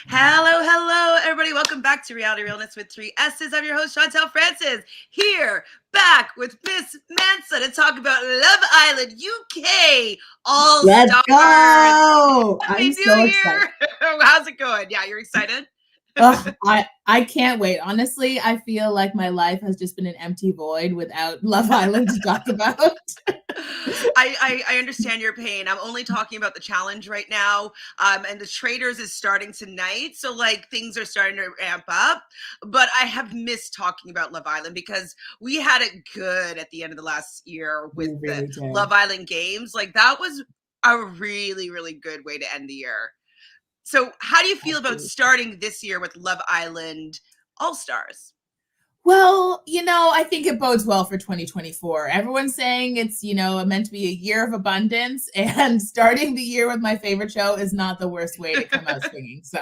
Hello, everybody. Welcome back to Reality Realness with 3 S's. I'm your host, Chantele Francis, here back with Miss Mansa to talk about Love Island UK Let's All-Stars. go! Happy I'm New so excited. Year! How's it going? Yeah, you're excited? I can't wait. Honestly, I feel like my life has just been an empty void without Love Island to talk about. I understand your pain. I'm only talking about the challenge right now. And the Traders is starting tonight. So like things are starting to ramp up. But I have missed talking about Love Island because we had it good at the end of the last year with really the did. Love Island games. Like that was a really, really good way to end the year. So how do you feel about starting this year with Love Island All-Stars? Well, I think it bodes well for 2024. Everyone's saying it's, meant to be a year of abundance, and starting the year with my favorite show is not the worst way to come out swinging. So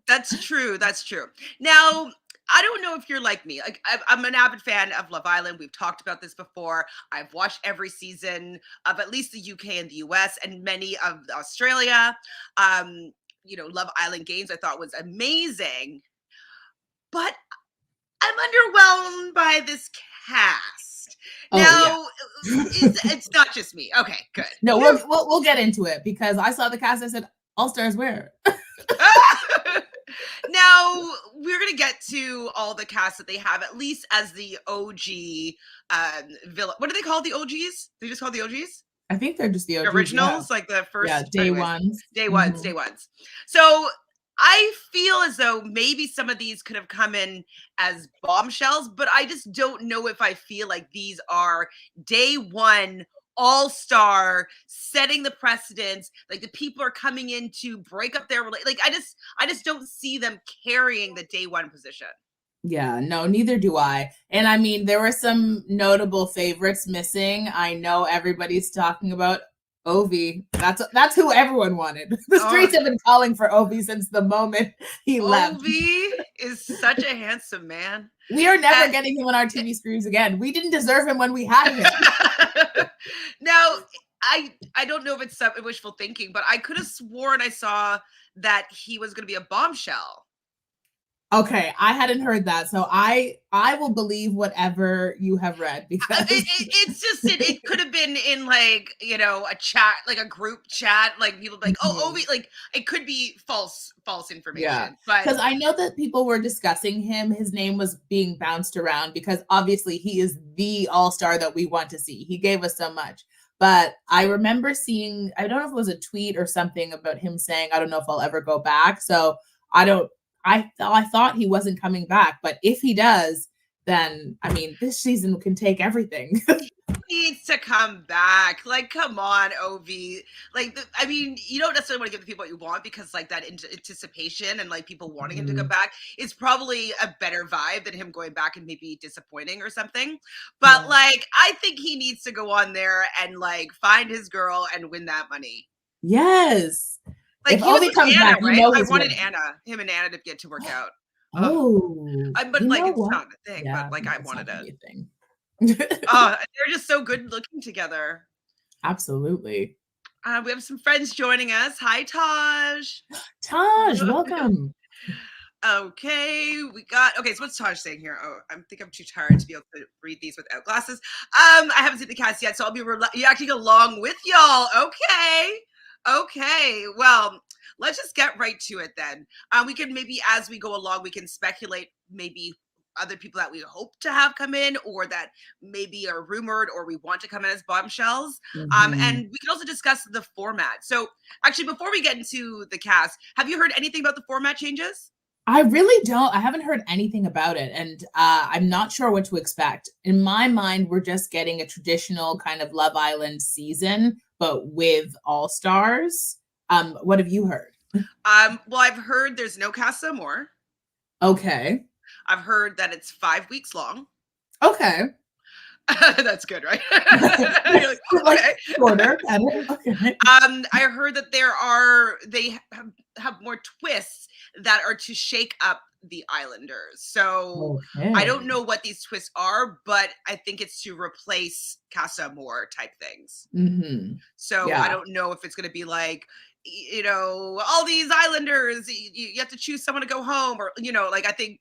That's true. That's true. Now, I don't know if you're like me. Like, I'm an avid fan of Love Island. We've talked about this before. I've watched every season of at least the UK and the US and many of Australia. Love Island Games I thought was amazing, but I'm underwhelmed by this cast. Now, it's not just me. Okay, good. No, we'll get into it because I saw the cast. I said, All Stars where? Now we're gonna get to all the cast that they have, at least as the OG villain. What do they call the OGs? They just call the OGs? I think they're just the OGs, originals, like the first day ones. Day ones. So I feel as though maybe some of these could have come in as bombshells, but I just don't know if I feel like these are day one all-star setting the precedence. Like the people are coming in to break up their like I just don't see them carrying the day one position. Yeah, no, neither do I. And I mean, there were some notable favorites missing. I know everybody's talking about Ovi. That's who everyone wanted. The streets have been calling for Ovi since the moment he left. Ovi is such a handsome man. We are never getting him on our TV screens again. We didn't deserve him when we had him. Now, I don't know if it's wishful thinking, but I could have sworn I saw that he was going to be a bombshell. Okay, I hadn't heard that, so I will believe whatever you have read because it's just it could have been in like a chat, like a group chat, like people like Ovi, like it could be false information. Yeah, but because I know that people were discussing him. His name was being bounced around because obviously he is the all-star that we want to see. He gave us so much. But I remember seeing, I don't know if it was a tweet or something about him saying, I don't know if I'll ever go back. So I thought he wasn't coming back, but if he does, then I mean, this season can take everything. He needs to come back. Like, come on, Ovi. Like, I mean, you don't necessarily want to give the people what you want because, like, that anticipation and like people wanting him to come back is probably a better vibe than him going back and maybe disappointing or something. But like, I think he needs to go on there and like find his girl and win that money. Yes. Like if Ovi comes Anna, back, right? I wanted winning. him and Anna to get to work out. But like it's not a thing. Yeah, but like I wanted it. They're just so good looking together. Absolutely. We have some friends joining us. Hi, Taj. Taj, welcome. Okay, so what's Taj saying here? Oh, I think I'm too tired to be able to read these without glasses. I haven't seen the cast yet, so I'll be reacting along with y'all. Okay, well, let's just get right to it then. We can maybe, as we go along, we can speculate maybe other people that we hope to have come in or that maybe are rumored or we want to come in as bombshells. And we can also discuss the format. So actually, before we get into the cast, have you heard anything about the format changes? I really don't. I haven't heard anything about it. And I'm not sure what to expect. In my mind, we're just getting a traditional kind of Love Island season, but with all-stars. What have you heard? Well, I've heard there's no Casa Amor. Okay. I've heard that it's 5 weeks long. Okay. That's good, right? Okay. Shorter. Okay. I heard that they have more twists that are to shake up the Islanders. So I don't know what these twists are, but I think it's to replace Casa Amor type things. So I don't know if it's going to be like you know, all these Islanders, you have to choose someone to go home, or you know, like I think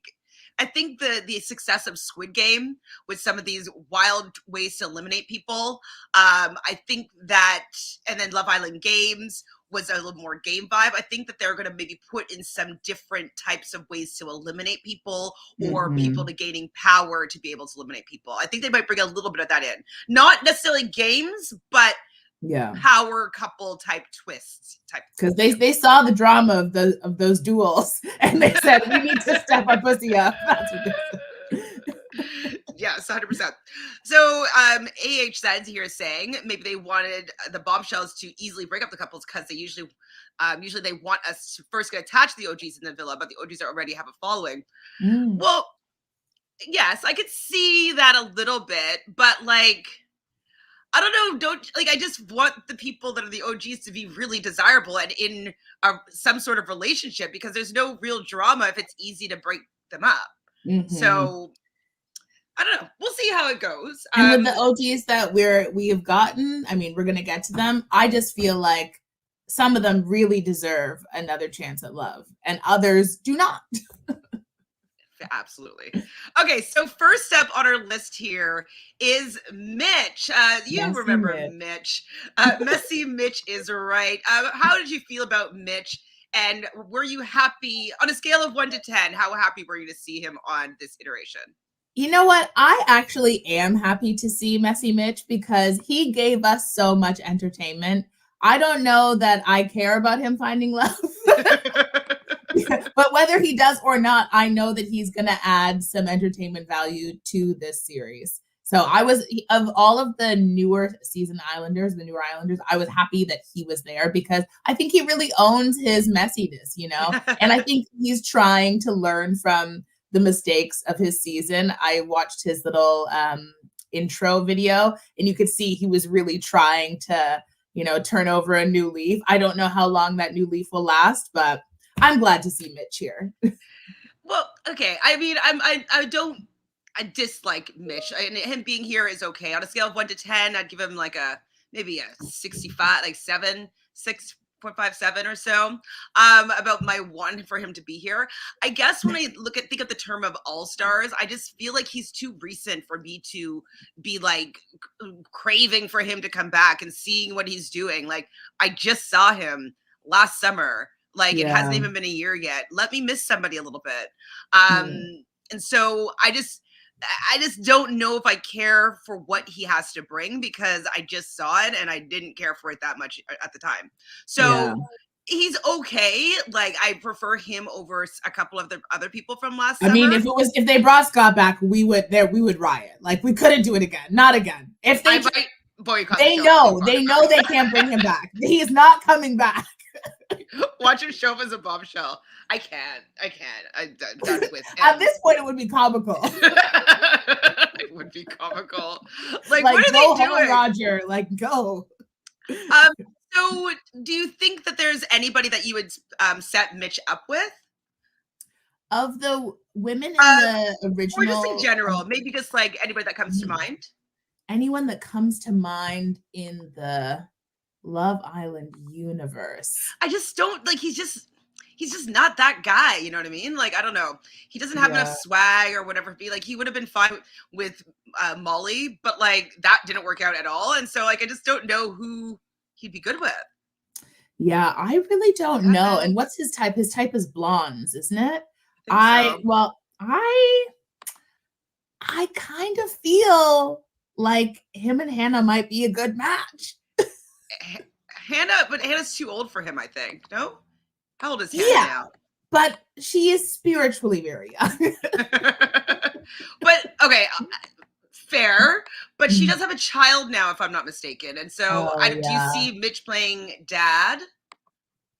the success of Squid Game with some of these wild ways to eliminate people. I think that, and then Love Island Games was a little more game vibe. I think that they're going to maybe put in some different types of ways to eliminate people, or people to gaining power to be able to eliminate people. I think they might bring a little bit of that in. Not necessarily games, but power couple type twists type. Because they saw the drama of those duels and they said, we need to step our pussy up. That's what they said. Yes, 100%. So AH says here saying maybe they wanted the bombshells to easily break up the couples because they usually they want us to first get attached to the OGs in the villa, but the OGs already have a following. Well, yes, I could see that a little bit, but like, I don't know, I just want the people that are the OGs to be really desirable and in some sort of relationship, because there's no real drama if it's easy to break them up. So I don't know. We'll see how it goes. And with the OGs that we have gotten, I mean, we're gonna get to them. I just feel like some of them really deserve another chance at love, and others do not. Absolutely. Okay, so first up on our list here is Mitch. You Messy remember Mitch. Messy Mitch is right. How did you feel about Mitch? And were you happy, on a scale of 1 to 10, how happy were you to see him on this iteration? You know what? I actually am happy to see Messy Mitch because he gave us so much entertainment. I don't know that I care about him finding love. But whether he does or not, I know that he's going to add some entertainment value to this series. So of all of the newer season Islanders, the newer Islanders, I was happy that he was there because I think he really owns his messiness, you know? And I think he's trying to learn from the mistakes of his season. I watched his little intro video, and you could see he was really trying to, you know, turn over a new leaf. I don't know how long that new leaf will last, but I'm glad to see Mitch here. Well, okay. I mean, I dislike Mitch. And him being here is okay. On a scale of 1 to 10, I'd give him like maybe a 65, like 6.57 or so. About my 1 for him to be here. I guess when I think of the term of All-Stars, I just feel like he's too recent for me to be like craving for him to come back and seeing what he's doing. Like, I just saw him last summer. Like, it hasn't even been a year yet. Let me miss somebody a little bit. And so I just don't know if I care for what he has to bring, because I just saw it and I didn't care for it that much at the time. So he's okay. Like, I prefer him over a couple of the other people from last summer. I mean, if they brought Scott back, we would riot. Like, we couldn't do it again. Not again. If they boycott, they know they can't bring him back. He is not coming back. Watch him show up as a bombshell. I can't. I'm done with him. At this point, it would be comical. It would be comical. Like what are go they doing? Roger, like, go. So do you think that there's anybody that you would set Mitch up with? Of the women in the original? Or just in general, maybe just like anybody that comes to mind? Anyone that comes to mind in the Love Island universe. I just don't like, he's just not that guy, you know what I mean? Like, I don't know. He doesn't have enough swag or whatever. Be like, he would have been fine with Molly, but like that didn't work out at all. And so like, I just don't know who he'd be good with. Yeah, I really don't know. And what's his type? His type is blondes, isn't it? I kind of feel like him and Hannah might be a good match. Hannah's too old for him, I think. No? How old is Hannah now? But she is spiritually very young. But okay, fair. But she does have a child now, if I'm not mistaken. And so do you see Mitch playing dad?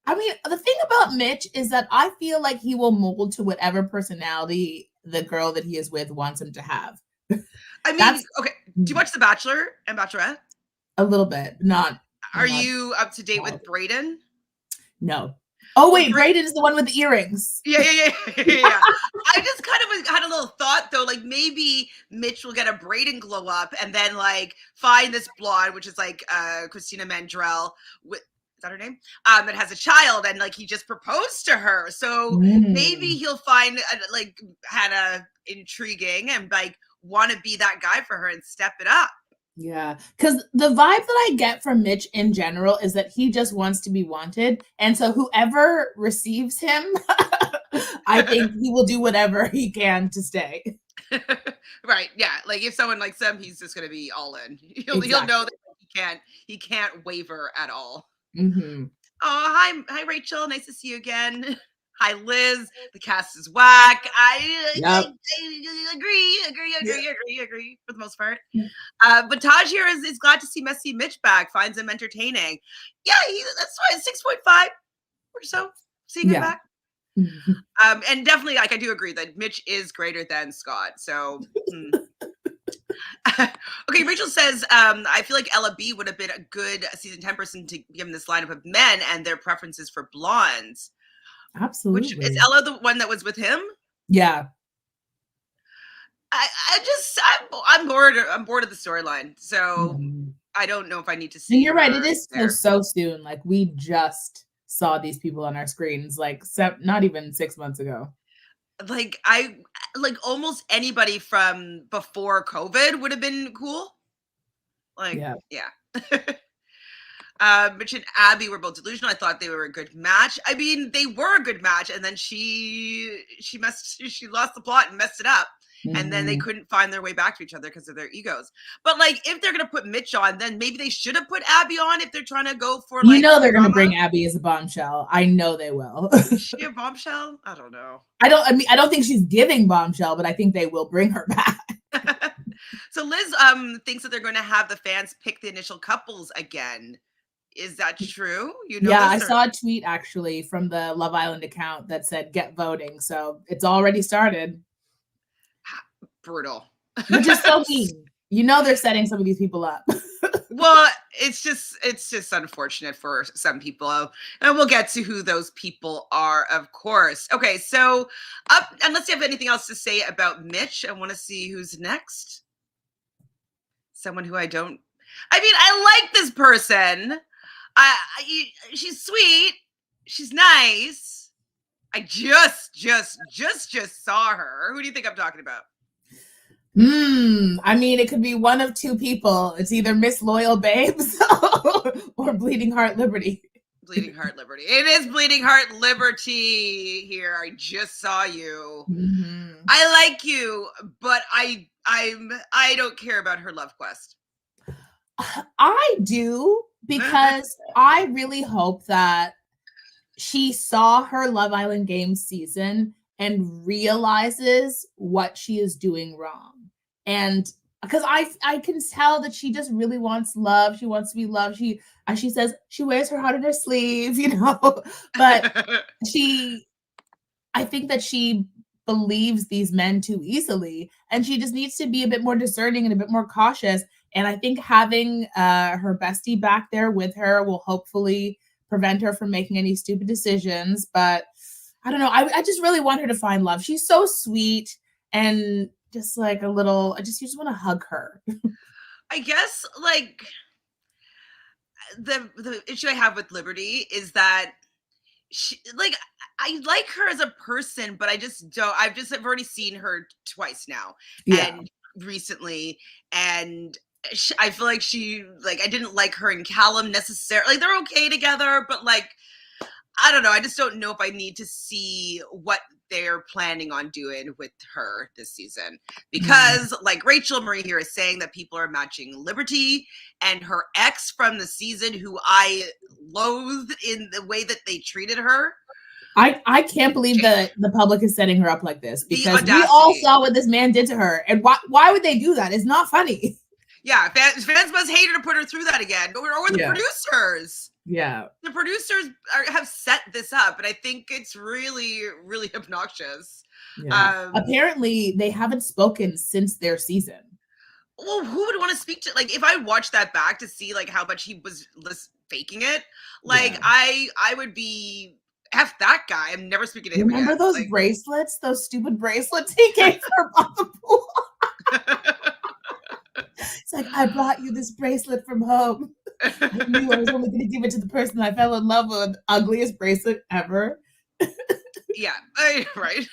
I mean, the thing about Mitch is that I feel like he will mold to whatever personality the girl that he is with wants him to have. I mean, okay. Do you watch The Bachelor and Bachelorette? A little bit. Are you up to date with Brayden? No. Oh, wait, Brayden is the one with the earrings. Yeah. I just kind of had a little thought, though, like maybe Mitch will get a Brayden glow up and then like find this blonde, which is like Christina Mandrell, is that her name? That has a child, and like he just proposed to her. So maybe he'll find like Hannah intriguing and like want to be that guy for her and step it up. Yeah, because the vibe that I get from Mitch in general is that he just wants to be wanted. And so whoever receives him, I think he will do whatever he can to stay. Right. Yeah. Like if someone likes him, he's just gonna be all in. He'll know that he can't waver at all. Mm-hmm. Oh, hi Rachel. Nice to see you again. Hi Liz. The cast is whack. I agree for the most part. But Taj here is glad to see Messy Mitch back. Finds him entertaining. Yeah, that's why 6.5 or so. Seeing him back. And definitely, like I do agree that Mitch is greater than Scott. So. Okay, Rachel says, I feel like Ella B would have been a good season 10 person to give him this lineup of men and their preferences for blondes. Absolutely. Which is Ella the one that was with him? Yeah. I'm bored of the storyline. So I don't know if I need to see. And you're right, it is so soon. Like we just saw these people on our screens like not even 6 months ago. Like almost anybody from before COVID would have been cool. Like yeah. Mitch and Abby were both delusional. I thought they were a good match. I mean, they were a good match, and then she lost the plot and messed it up. And then they couldn't find their way back to each other because of their egos. But like, if they're gonna put Mitch on, then maybe they should have put Abby on if they're trying to go for like. They're gonna bring Abby as a bombshell. I know they will. Is she a bombshell? I don't know. I don't think she's giving bombshell, but I think they will bring her back. So Liz thinks that they're going to have the fans pick the initial couples again. Is that true? I saw a tweet actually from the Love Island account that said get voting. So it's already started. Brutal. Which is so mean. They're setting some of these people up. Well, it's just unfortunate for some people. And we'll get to who those people are, of course. Okay, so unless you have anything else to say about Mitch, I want to see who's next. Someone who I like this person. She's sweet. She's nice. I just saw her. Who do you think I'm talking about? I mean, it could be one of two people. It's either Miss Loyal Babes or Bleeding Heart Liberty. Bleeding Heart Liberty. It is Bleeding Heart Liberty here. I just saw you. I like you, but I don't care about her love quest. I do, because I really hope that she saw her Love Island Games season and realizes what she is doing wrong. And because I can tell that she just really wants love. She wants to be loved. She, as she says, she wears her heart on her sleeve, but I think that she believes these men too easily, and she just needs to be a bit more discerning and a bit more cautious. And I think having her bestie back there with her will hopefully prevent her from making any stupid decisions. But I don't know. I just really want her to find love. She's so sweet and just like you just want to hug her. I guess like the issue I have with Liberty is that she, like, I like her as a person, but I just don't. I've already seen her twice now and recently, and I feel like I didn't like her and Callum necessarily. Like, they're okay together, but like, I don't know. I just don't know if I need to see what they're planning on doing with her this season, because like Rachel Marie here is saying that people are matching Liberty and her ex from the season, who I loathed in the way that they treated her. I can't believe that the public is setting her up like this, because we all saw what this man did to her. And why would they do that? It's not funny. Yeah, fans must hate her to put her through that again, or the producers. Yeah. The producers have set this up, and I think it's really, really obnoxious. Yeah. Apparently, they haven't spoken since their season. Well, who would want to speak to, like, if I watched that back to see like how much he was faking it, like I would be F that guy. I'm never speaking to him again. Remember those bracelets, those stupid bracelets he gave her on the pool? It's like, I brought you this bracelet from home. I knew I was only going to give it to the person I fell in love with. Ugliest bracelet ever. Yeah, right.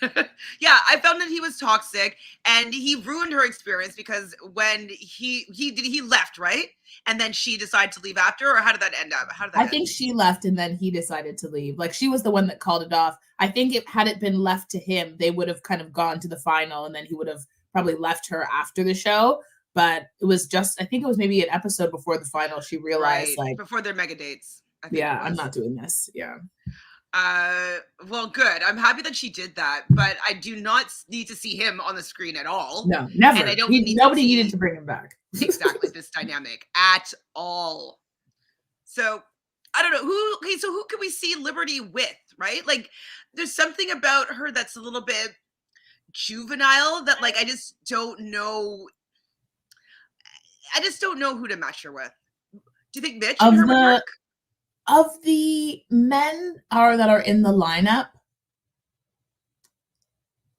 Yeah, I found that he was toxic and he ruined her experience because when he left, right? And then she decided to leave after, or how did that end up? How did that I end? think she left and then he decided to leave. Like she was the one that called it off. I think it had it been left to him, they would have kind of gone to the final and then he would have probably left her after the show. But it was just, I think it was maybe an episode before the final, she realized Right. like, Before their mega dates, I think it yeah, I'm was. not doing this. Yeah. Well, good. I'm happy that she did that, but I do not need to see him on the screen at all. No, And I never. don't need to Nobody see needed to bring him back. exactly this dynamic at all. So I don't know who. Okay, so who can we see Liberty with? Right? Like, there's something about her that's a little bit juvenile that, like, I just don't know. I just don't know who to match her with. Do you think Mitch and Of her would the work? of the men that are in the lineup,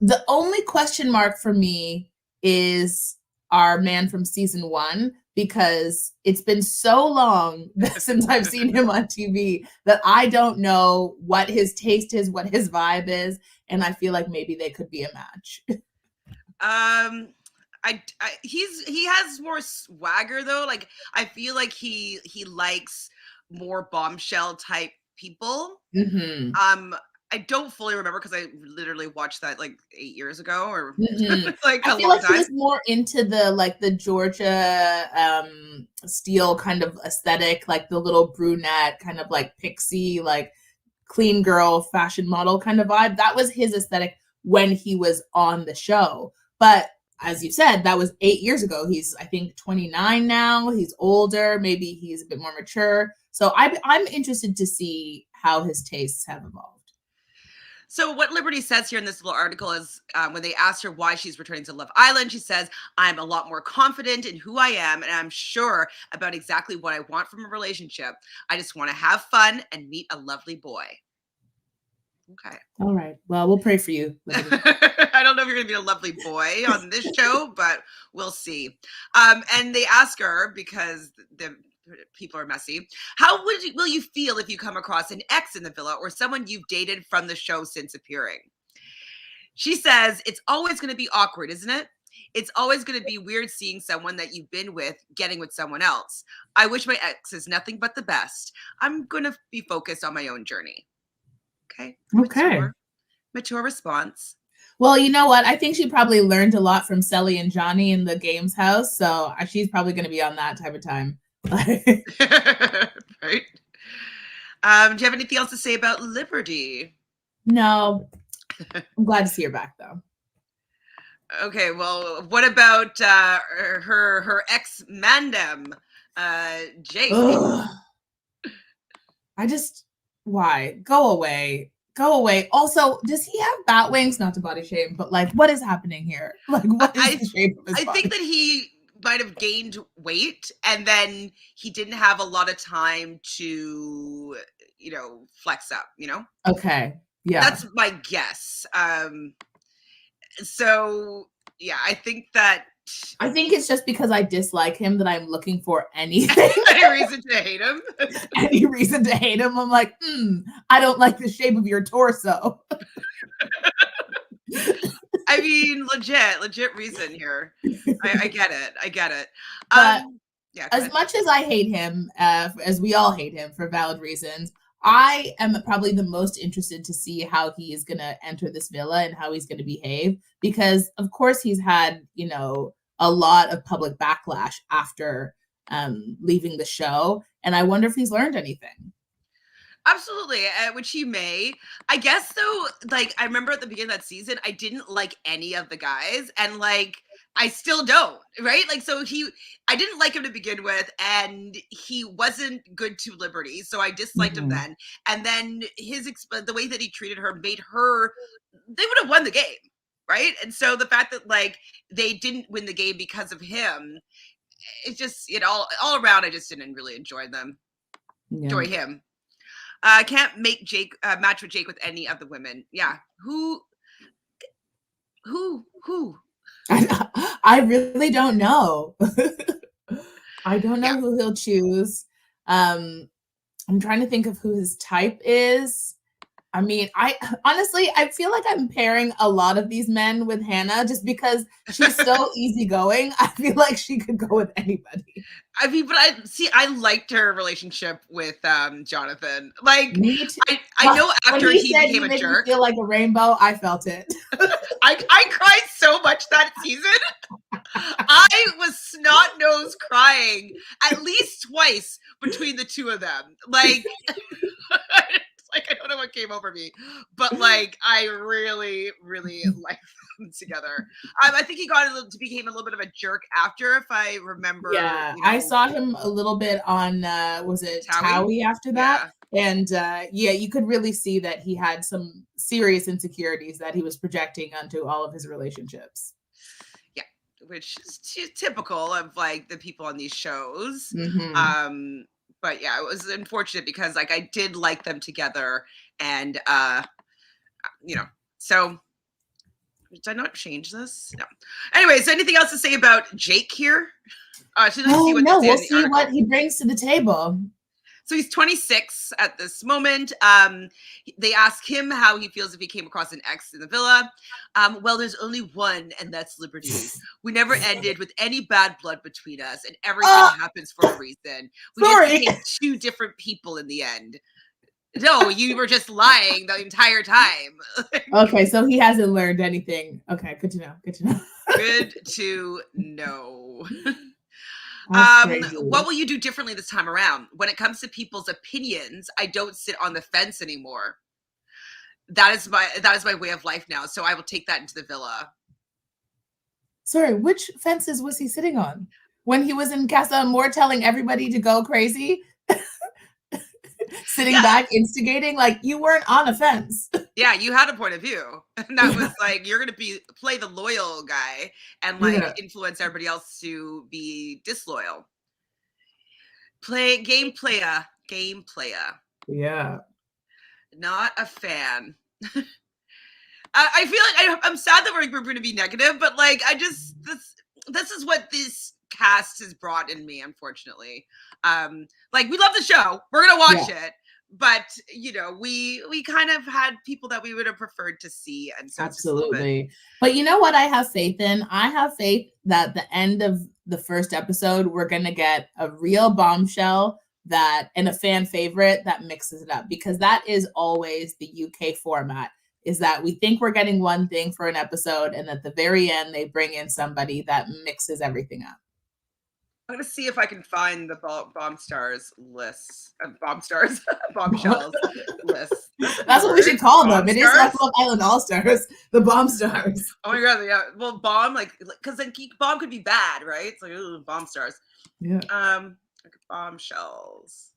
the only question mark for me is our man from season 1 because it's been so long since I've seen him on TV that I don't know what his taste is, what his vibe is, and I feel like maybe they could be a match. He has more swagger though. Like, I feel like he likes more bombshell type people. Mm-hmm. I don't fully remember because I literally watched that like 8 years ago or Mm-hmm. like I a feel long like he time. was more into the Georgia Steel kind of aesthetic, like the little brunette, kind of like pixie, like clean girl fashion model kind of vibe. That was his aesthetic when he was on the show. But as you said, that was 8 years ago. He's, I think, 29 now. He's older. Maybe he's a bit more mature. So I'm interested to see how his tastes have evolved. So what Liberty says here in this little article is when they asked her why she's returning to Love Island, she says, "I'm a lot more confident in who I am, and I'm sure about exactly what I want from a relationship. I just want to have fun and meet a lovely boy." Okay. All right. Well, we'll pray for you, Liberty. I don't know if you're going to be a lovely boy on this show, but we'll see. And they ask her, because the people are messy, how will you feel if you come across an ex in the villa or someone you've dated from the show since appearing? She says, "It's always going to be awkward, isn't it? It's always going to be weird seeing someone that you've been with getting with someone else. I wish my ex is nothing but the best. I'm going to be focused on my own journey." Okay. Okay. Mature response. Well, you know what? I think she probably learned a lot from Selly and Johnny in the games house. So she's probably going to be on that type of time. Right. Do you have anything else to say about Liberty? No. I'm glad to see her back, though. Okay, well, what about her ex Mandem, Jake? Ugh. Why? Go away. Go away. Also, does he have bat wings? Not to body shame, but like, what is happening here? Like, what is the shape of his body? I think that he might have gained weight and then he didn't have a lot of time to, flex up, Okay. Yeah. That's my guess. So yeah, I think it's just because I dislike him that I'm looking for anything. Any reason to hate him? Any reason to hate him. I'm like, I don't like the shape of your torso. I mean, legit reason here. I get it. But yeah, as much as I hate him, as we all hate him for valid reasons, I am probably the most interested to see how he is going to enter this villa and how he's going to behave. Because, of course, he's had, a lot of public backlash after leaving the show. And I wonder if he's learned anything. Absolutely, which he may. I guess, though, like, I remember at the beginning of that season, I didn't like any of the guys. And, like, I still don't, right? Like, so I didn't like him to begin with, and he wasn't good to Liberty, so I disliked him then. And then the way that he treated her made her, they would have won the game, right? And so the fact that, like, they didn't win the game because of him, it's just, all around, I just didn't really enjoy them. Yeah. Enjoy him. Can't make Jake match with Jake with any of the women. Yeah. Who? I really don't know. I don't know who he'll choose. I'm trying to think of who his type is. I mean, I feel like I'm pairing a lot of these men with Hannah just because she's so easygoing. I feel like she could go with anybody. I mean, but I liked her relationship with Jonathan. Like, Me too. I know When after he he said became you a make me jerk, feel like a rainbow, I felt it. I cried so much that season. I was snot nose crying at least twice between the two of them. Like, it's like I don't know what came over me, but like I really, really liked them together. I think he became a little bit of a jerk after, if I remember. Yeah, I saw him a little bit on was it Towie? Towie after that? Yeah. And yeah, you could really see that he had some serious insecurities that he was projecting onto all of his relationships. Yeah, which is typical of like the people on these shows. Mm-hmm. But yeah, it was unfortunate because like I did like them together, and so did I not change this? No. Anyways, anything else to say about Jake here? Should I see Oh what they no, say we'll in the see article? what he brings to the table. So he's 26 at this moment. They ask him how he feels if he came across an ex in the villa. Well, there's only one, and that's Liberty. We never ended with any bad blood between us, and everything happens for a reason. We just Sorry. became two different people in the end. No, you were just lying the entire time. Okay, so he hasn't learned anything. Okay, good to know. Good to know. Good to know. That's crazy. What will you do differently this time around? When it comes to people's opinions, I don't sit on the fence anymore. That is my way of life now. So I will take that into the villa. Sorry, which fences was he sitting on? When he was in Casa Amor telling everybody to go crazy? Sitting back, instigating, like you weren't on a fence. Yeah, you had a point of view. And that was like, you're going to play the loyal guy and like influence everybody else to be disloyal. Game player. Yeah. Not a fan. I feel like I'm sad that we're going to be negative, but like this is what this cast has brought in me, unfortunately. Like we love the show, we're gonna watch it, but we kind of had people that we would have preferred to see, and so absolutely. But you know what I have faith in? I have faith that the end of the first episode we're gonna get a real bombshell and a fan favorite that mixes it up, because that is always the UK format, is that we think we're getting one thing for an episode, and at the very end they bring in somebody that mixes everything up. I'm gonna see if I can find the bombshells list. That's what we should call them. It is like Love Island Allstars, the bomb stars. Oh my god, yeah. Well, bomb, like, because then bomb could be bad, right? It's like, ooh, bomb stars. Yeah. Bombshells.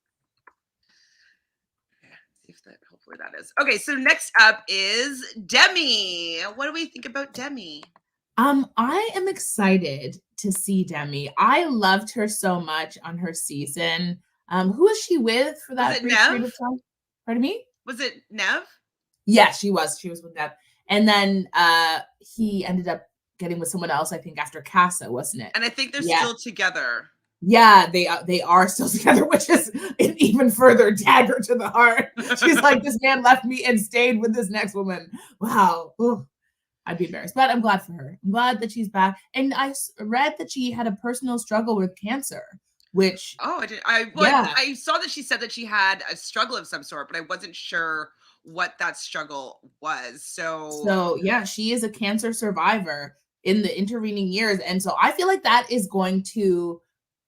Yeah, see if hopefully that is. Okay, so next up is Demi. What do we think about Demi? I am excited to see Demi. I loved her so much on her season. Who was she with for that brief period of time? Pardon me? Was it Nev? Yeah, she was. She was with Nev. And then he ended up getting with someone else, I think, after Casa, wasn't it? And I think they're still together. Yeah, they are still together, which is an even further dagger to the heart. She's like, this man left me and stayed with this next woman. Wow. Ooh. I'd be embarrassed, but I'm glad for her. I'm glad that she's back. And I read that she had a personal struggle with cancer, which... Oh, I did. I saw that she said that she had a struggle of some sort, but I wasn't sure what that struggle was. So yeah, she is a cancer survivor in the intervening years. And so I feel like that is going to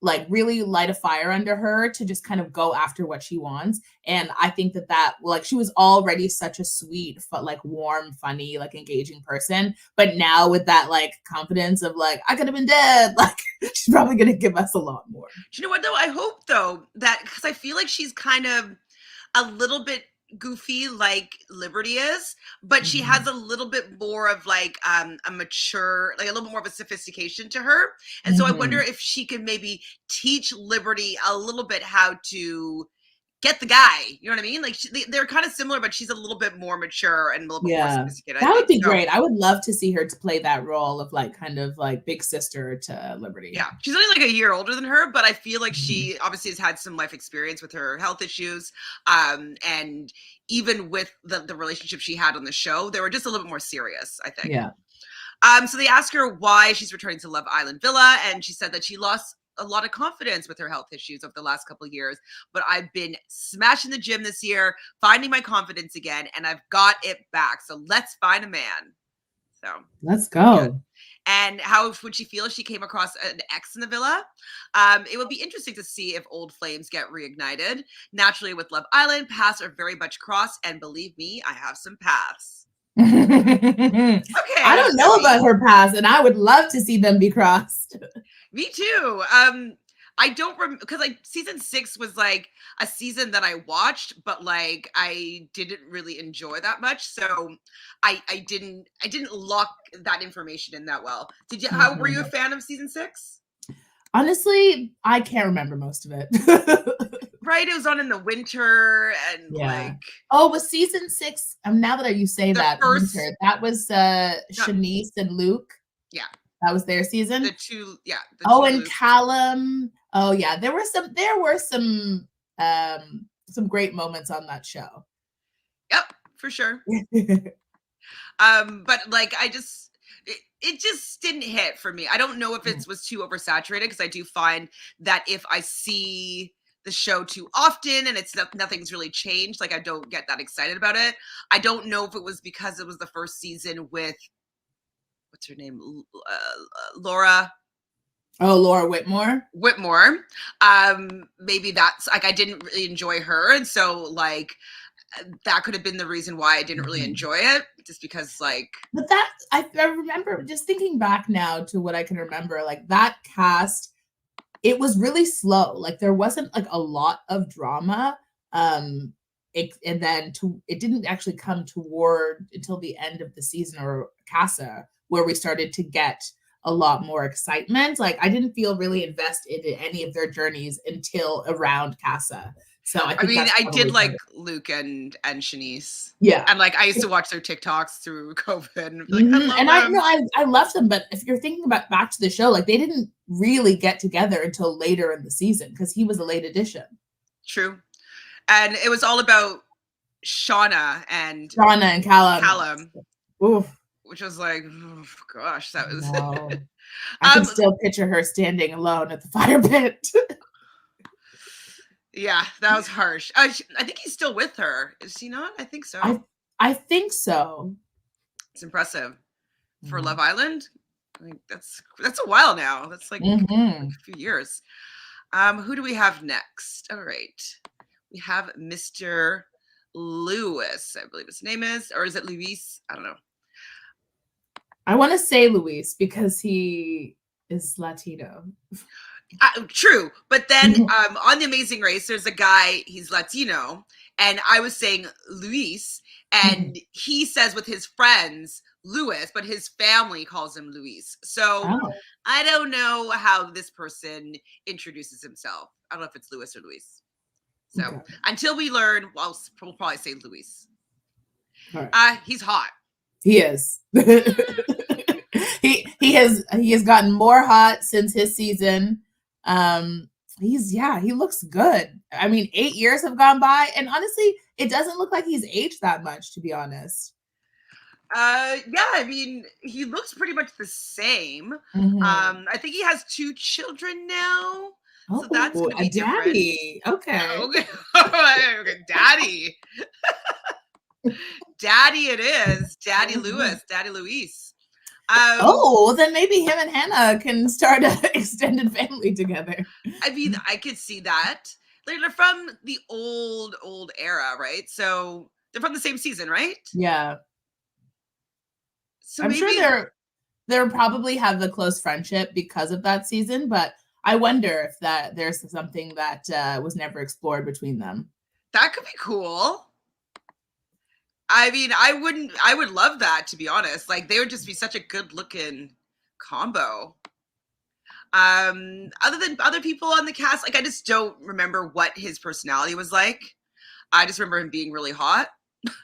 like really light a fire under her to just kind of go after what she wants. And I think that like she was already such a sweet, but like warm, funny, like engaging person. But now with that like confidence of like, I could have been dead, like she's probably going to give us a lot more. Do you know what though? I hope though that, because I feel like she's kind of a little bit goofy like Liberty is, but she has a little bit more of like a mature, like a little bit more of a sophistication to her. And so I wonder if she could maybe teach Liberty a little bit how to get the guy. You know what I mean? Like they're kind of similar, but she's a little bit more mature and a little bit more sophisticated. That I would think be great. I would love to see her to play that role of like kind of like big sister to Liberty. Yeah, she's only like a year older than her, but I feel like Mm-hmm. she obviously has had some life experience with her health issues. And even with the relationship she had on the show, they were just a little bit more serious, I think. Yeah. So they asked her why she's returning to Love Island Villa, and she said that she lost a lot of confidence with her health issues over the last couple of years, but I've been smashing the gym this year, finding my confidence again, and I've got it back. So let's find a man. So let's go. Yeah. And how would she feel if she came across an ex in the villa? It would be interesting to see if old flames get reignited. Naturally, with Love Island, paths are very much crossed, and believe me, I have some paths. Okay, I don't know about her past, and I would love to see them be crossed. Me too. I don't remember because like season 6 was like a season that I watched, but like I didn't really enjoy that much, so I didn't lock that information in that well. Did you? How were you a fan of season 6? Honestly, I can't remember most of it. Right, it was on in the winter and like. Oh, was season 6? Now that you say that, first, winter, that was Shanice and Luke. Yeah, that was their season. The two and Luke. Callum. Oh yeah, there were some great moments on that show. Yep, for sure. But like I just. It just didn't hit for me. I don't know if it was too oversaturated because I do find that if I see the show too often and it's nothing's really changed, like I don't get that excited about it. I don't know if it was because it was the first season with what's her name, Laura. Oh, Laura Whitmore. Maybe that's like I didn't really enjoy her, and so like that could have been the reason why I didn't really enjoy it, just because like. But that I remember just thinking back now to what I can remember, like that cast, it was really slow. Like there wasn't like a lot of drama. It didn't actually come toward until the end of the season or Casa where we started to get a lot more excitement. Like I didn't feel really invested in any of their journeys until around Casa. So I did like Luke and Shanice. Yeah. And like I used to watch their TikToks through COVID. And like, I love them, but if you're thinking about back to the show, like they didn't really get together until later in the season because he was a late addition. True. And it was all about Shauna and Callum. Oof. Which was like, oh, gosh, that was. No. I can still picture her standing alone at the fire pit. Yeah, that was harsh. I think he's still with her. Is he not? I think so. I think so. It's impressive for Love Island. I think that's a while now. That's like a few years. Who do we have next? All right, we have Mr. Lewis. I believe his name is, or is it Luis? I don't know. I want to say Luis because he is Latino. True, but then on The Amazing Race, there's a guy, he's Latino, and I was saying Luis, and he says with his friends Luis, but his family calls him Luis. So I don't know how this person introduces himself. I don't know if it's Luis or Luis. So until we learn, we'll probably say Luis. Right. He's hot. He is. he has gotten more hot since his season. He looks good. I mean, 8 years have gone by, and honestly, it doesn't look like he's aged that much, to be honest. I mean, he looks pretty much the same. I think he has 2 children now. So that's gonna be daddy. Different. Okay. Daddy. Daddy it is. Daddy Lewis. Daddy Luis. Then maybe him and Hannah can start an extended family together. I mean, I could see that. They're from the old era, right? So they're from the same season, right? Yeah. So I'm sure they're probably have a close friendship because of that season, but I wonder if that there's something that was never explored between them. That could be cool. I mean, I would love that, to be honest. Like, they would just be such a good looking combo. Other than other people on the cast, like I just don't remember what his personality was like. I just remember him being really hot.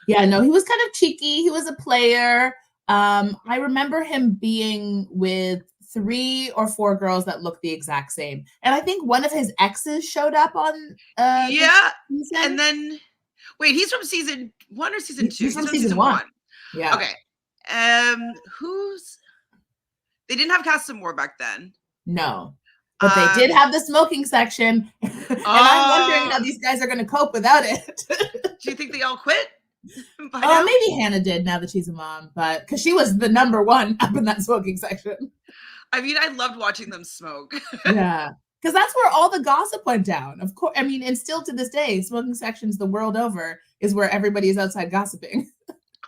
Yeah, no, he was kind of cheeky. He was a player. I remember him being with 3 or 4 girls that looked the exact same. And I think one of his exes showed up on this Yeah, season. and then wait, he's from season 1 or season 2? He's from season 1. Yeah. Okay. Who's they didn't have Cast Some More back then. No. But they did have the smoking section. And I'm wondering how these guys are going to cope without it. Do you think they all quit? Maybe Hannah did now that she's a mom, but because she was the number one up in that smoking section. I mean, I loved watching them smoke. Yeah. Because that's where all the gossip went down. Of course. I mean, and still to this day, smoking sections the world over is where everybody is outside gossiping.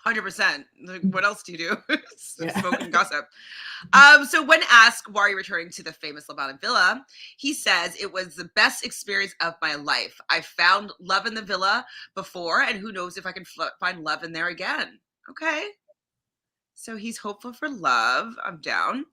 100%. Like, what else do you do? Smoke and gossip. So when asked why are you returning to the famous Love Island Villa, he says it was the best experience of my life. I found love in the villa before, and who knows if I can find love in there again. Okay. So he's hopeful for love. I'm down.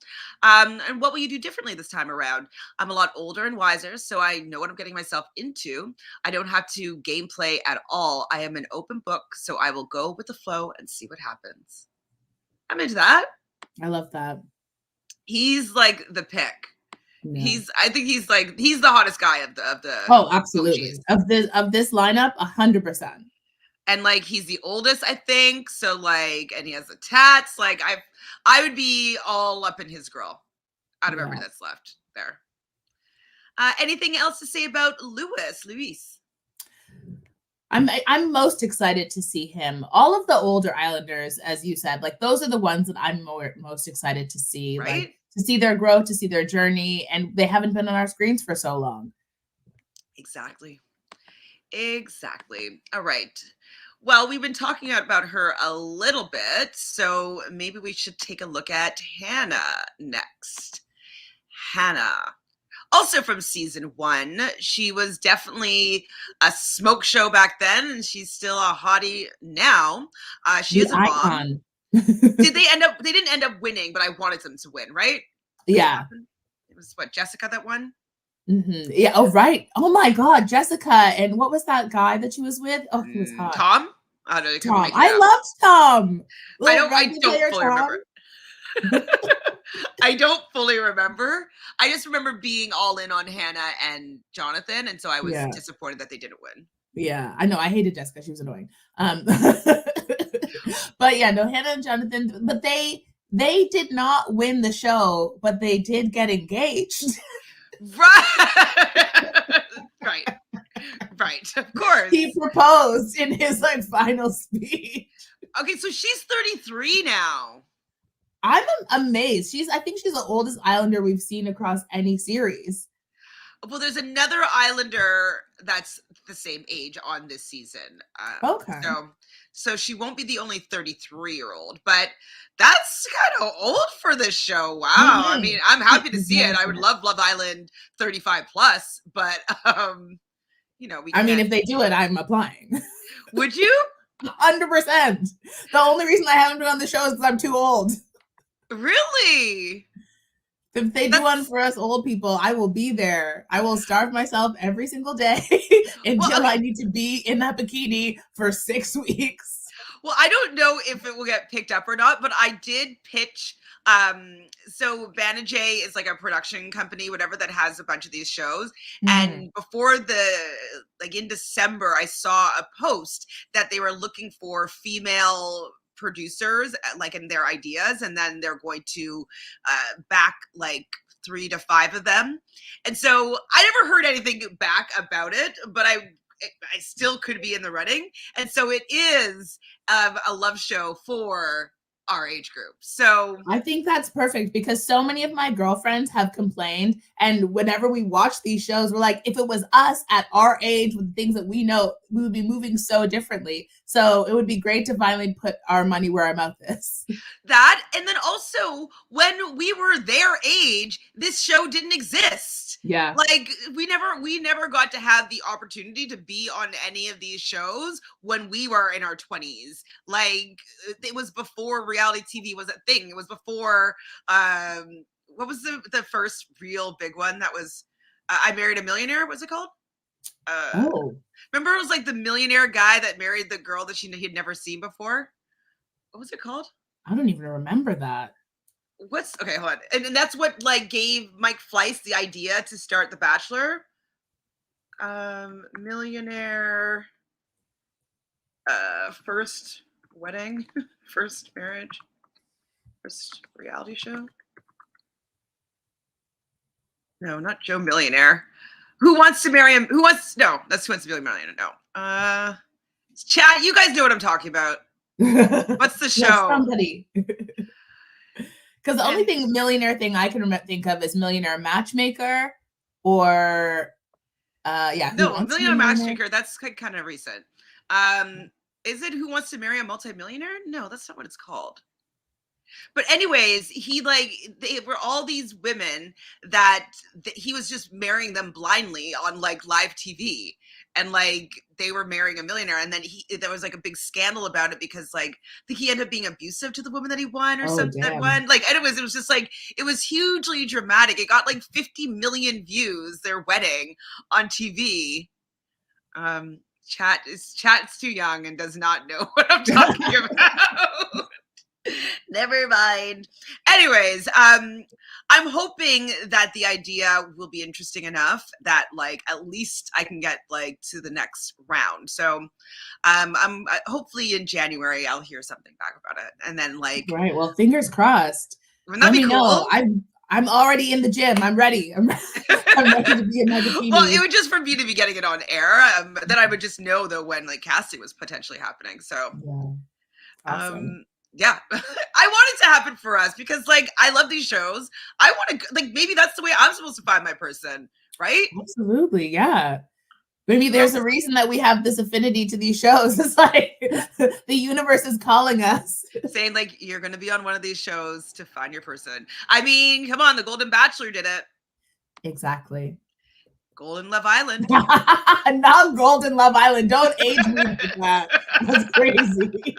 And what will you do differently this time around? I'm a lot older and wiser, so I know what I'm getting myself into. I don't have to gameplay at all. I am an open book, so I will go with the flow and see what happens. I'm into that. I love that. He's like the pick. Yeah. I think he's the hottest guy of the Oh, absolutely. OGs. Of this lineup, 100%. And like he's the oldest, I think. So like, and he has the tats. Like I would be all up in his grill out of everybody that's left there. Anything else to say about Luis? I'm most excited to see him. All of the older Islanders, as you said, like those are the ones that I'm most excited to see. Right? Like to see their growth, to see their journey, and they haven't been on our screens for so long. Exactly. All right. Well, we've been talking about her a little bit, so maybe we should take a look at Hannah next. Hannah, also from season 1, she was definitely a smoke show back then, and she's still a hottie now. She is a mom. They didn't end up winning, but I wanted them to win, right? Yeah. It was what, Jessica that won? Mm-hmm. Yeah. Oh, right. Oh my God, Jessica. And what was that guy that she was with? Oh, he was hot. Tom? I don't know. Tom. I loved Tom. I don't fully remember. I don't fully remember. I just remember being all in on Hannah and Jonathan, and so I was disappointed that they didn't win. Yeah, I know. I hated Jessica. She was annoying. But yeah, no, Hannah and Jonathan. But they did not win the show, but they did get engaged. Right. Of course. He proposed in his like final speech. Okay, so she's 33 now. I'm amazed. I think she's the oldest Islander we've seen across any series. Well, there's another Islander that's the same age on this season. Okay. So she won't be the only 33-year-old, but that's kind of old for this show. Wow. Mm-hmm. I mean, I'm happy to see it. I would love Love Island 35 plus, but I mean, if they do it, I'm applying. Would you? 100%. The only reason I haven't been on the show is because I'm too old. Really? If they do one for us old people, I will be there. I will starve myself every single day until I need to be in that bikini for 6 weeks. Well, I don't know if it will get picked up or not, but I did pitch. So Banijay is like a production company, whatever, that has a bunch of these shows. And before in December, I saw a post that they were looking for female producers like in their ideas, and then they're going to back like 3 to 5 of them. And so I never heard anything back about it, but I still could be in the running. And so it is a love show for our age group. So I think that's perfect because so many of my girlfriends have complained, and whenever we watch these shows, we're like, if it was us at our age with things that we know, we would be moving so differently. So it would be great to finally put our money where our mouth is. That, and then also when we were their age, this show didn't exist. Yeah. Like we never got to have the opportunity to be on any of these shows when we were in our 20s. Like it was before reality TV was a thing. It was before what was the first real big one that was I Married a Millionaire? What's it called? Oh, Remember, it was like the millionaire guy that married the girl that he'd never seen before. What was it called? I don't even remember that. What's okay? Hold on, and that's what like gave Mike Fleiss the idea to start The Bachelor. Millionaire, first wedding, first marriage, first reality show. No, not Joe Millionaire. Who wants to marry him? Who wants? No, that's Who Wants to Be a Millionaire. No. Chat. You guys know what I'm talking about. What's the show? Yeah, somebody. Because the only millionaire thing I can think of is Millionaire Matchmaker, or no, Millionaire Matchmaker. That's kind of recent. Is it Who Wants to Marry a Multimillionaire? No, that's not what it's called. But anyways, they were all these women that he was just marrying them blindly on like live TV, and like they were marrying a millionaire, and then there was like a big scandal about it because like I think he ended up being abusive to the woman that he won or something. That won. Like anyways, it was just like it was hugely dramatic. It got like 50 million views, their wedding on TV. Chat's too young and does not know what I'm talking about. Never mind. Anyways, I'm hoping that the idea will be interesting enough that like at least I can get like to the next round. So I'm hopefully in January I'll hear something back about it. And then like right. Well, fingers crossed. Wouldn't that be cool? Know. I'm already in the gym. I'm ready. I'm ready to be in my bikini. Well, it would just for me to be getting it on air. Then I would just know though when like casting was potentially happening. So yeah. Awesome. Yeah, I want it to happen for us because like I love these shows. I want to like maybe that's the way I'm supposed to find my person, right? Absolutely, yeah. Maybe there's a reason that we have this affinity to these shows. It's like the universe is calling us, saying like you're going to be on one of these shows to find your person. I mean, come on, the Golden Bachelor did it. Exactly. Golden Love Island. Not Golden Love Island. Don't age me like that. That's crazy.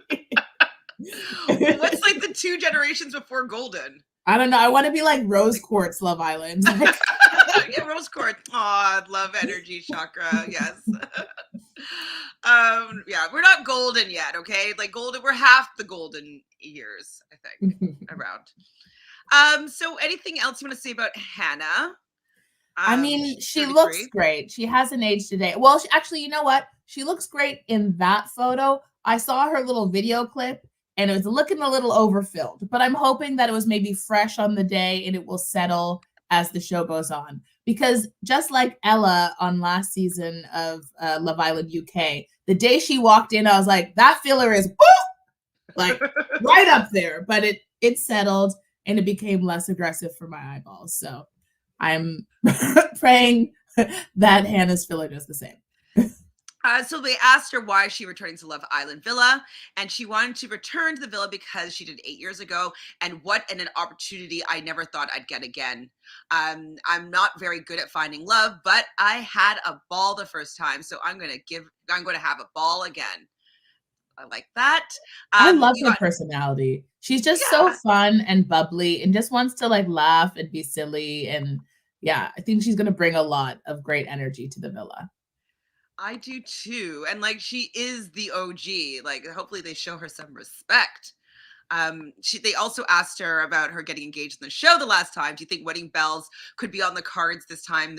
What's like the 2 generations before Golden? I don't know. I want to be like Rose Quartz Love Island. Yeah, Rose Quartz. Oh, love energy chakra. Yes. Yeah, we're not golden yet. Okay, like golden. We're half the golden years, I think, around. So anything else you want to say about Hannah? I mean, she looks great. She hasn't aged today. Well, actually, you know what? She looks great in that photo. I saw her little video clip and it was looking a little overfilled, but I'm hoping that it was maybe fresh on the day and it will settle as the show goes on. Because just like Ella on last season of Love Island UK, the day she walked in, I was like, that filler is like right up there, but it settled and it became less aggressive for my eyeballs. So I'm praying that Hannah's filler does the same. So they asked her why she returning to Love Island Villa, and she wanted to return to the villa because she did 8 years ago, and what an opportunity I never thought I'd get again. I'm not very good at finding love, but I had a ball the first time, so I'm going to have a ball again. I like that. I love her personality. She's just so fun and bubbly and just wants to like laugh and be silly. And yeah, I think she's going to bring a lot of great energy to the villa. I do too. And like, she is the OG, like, hopefully they show her some respect. They also asked her about her getting engaged in the show the last time. Do you think wedding bells could be on the cards this time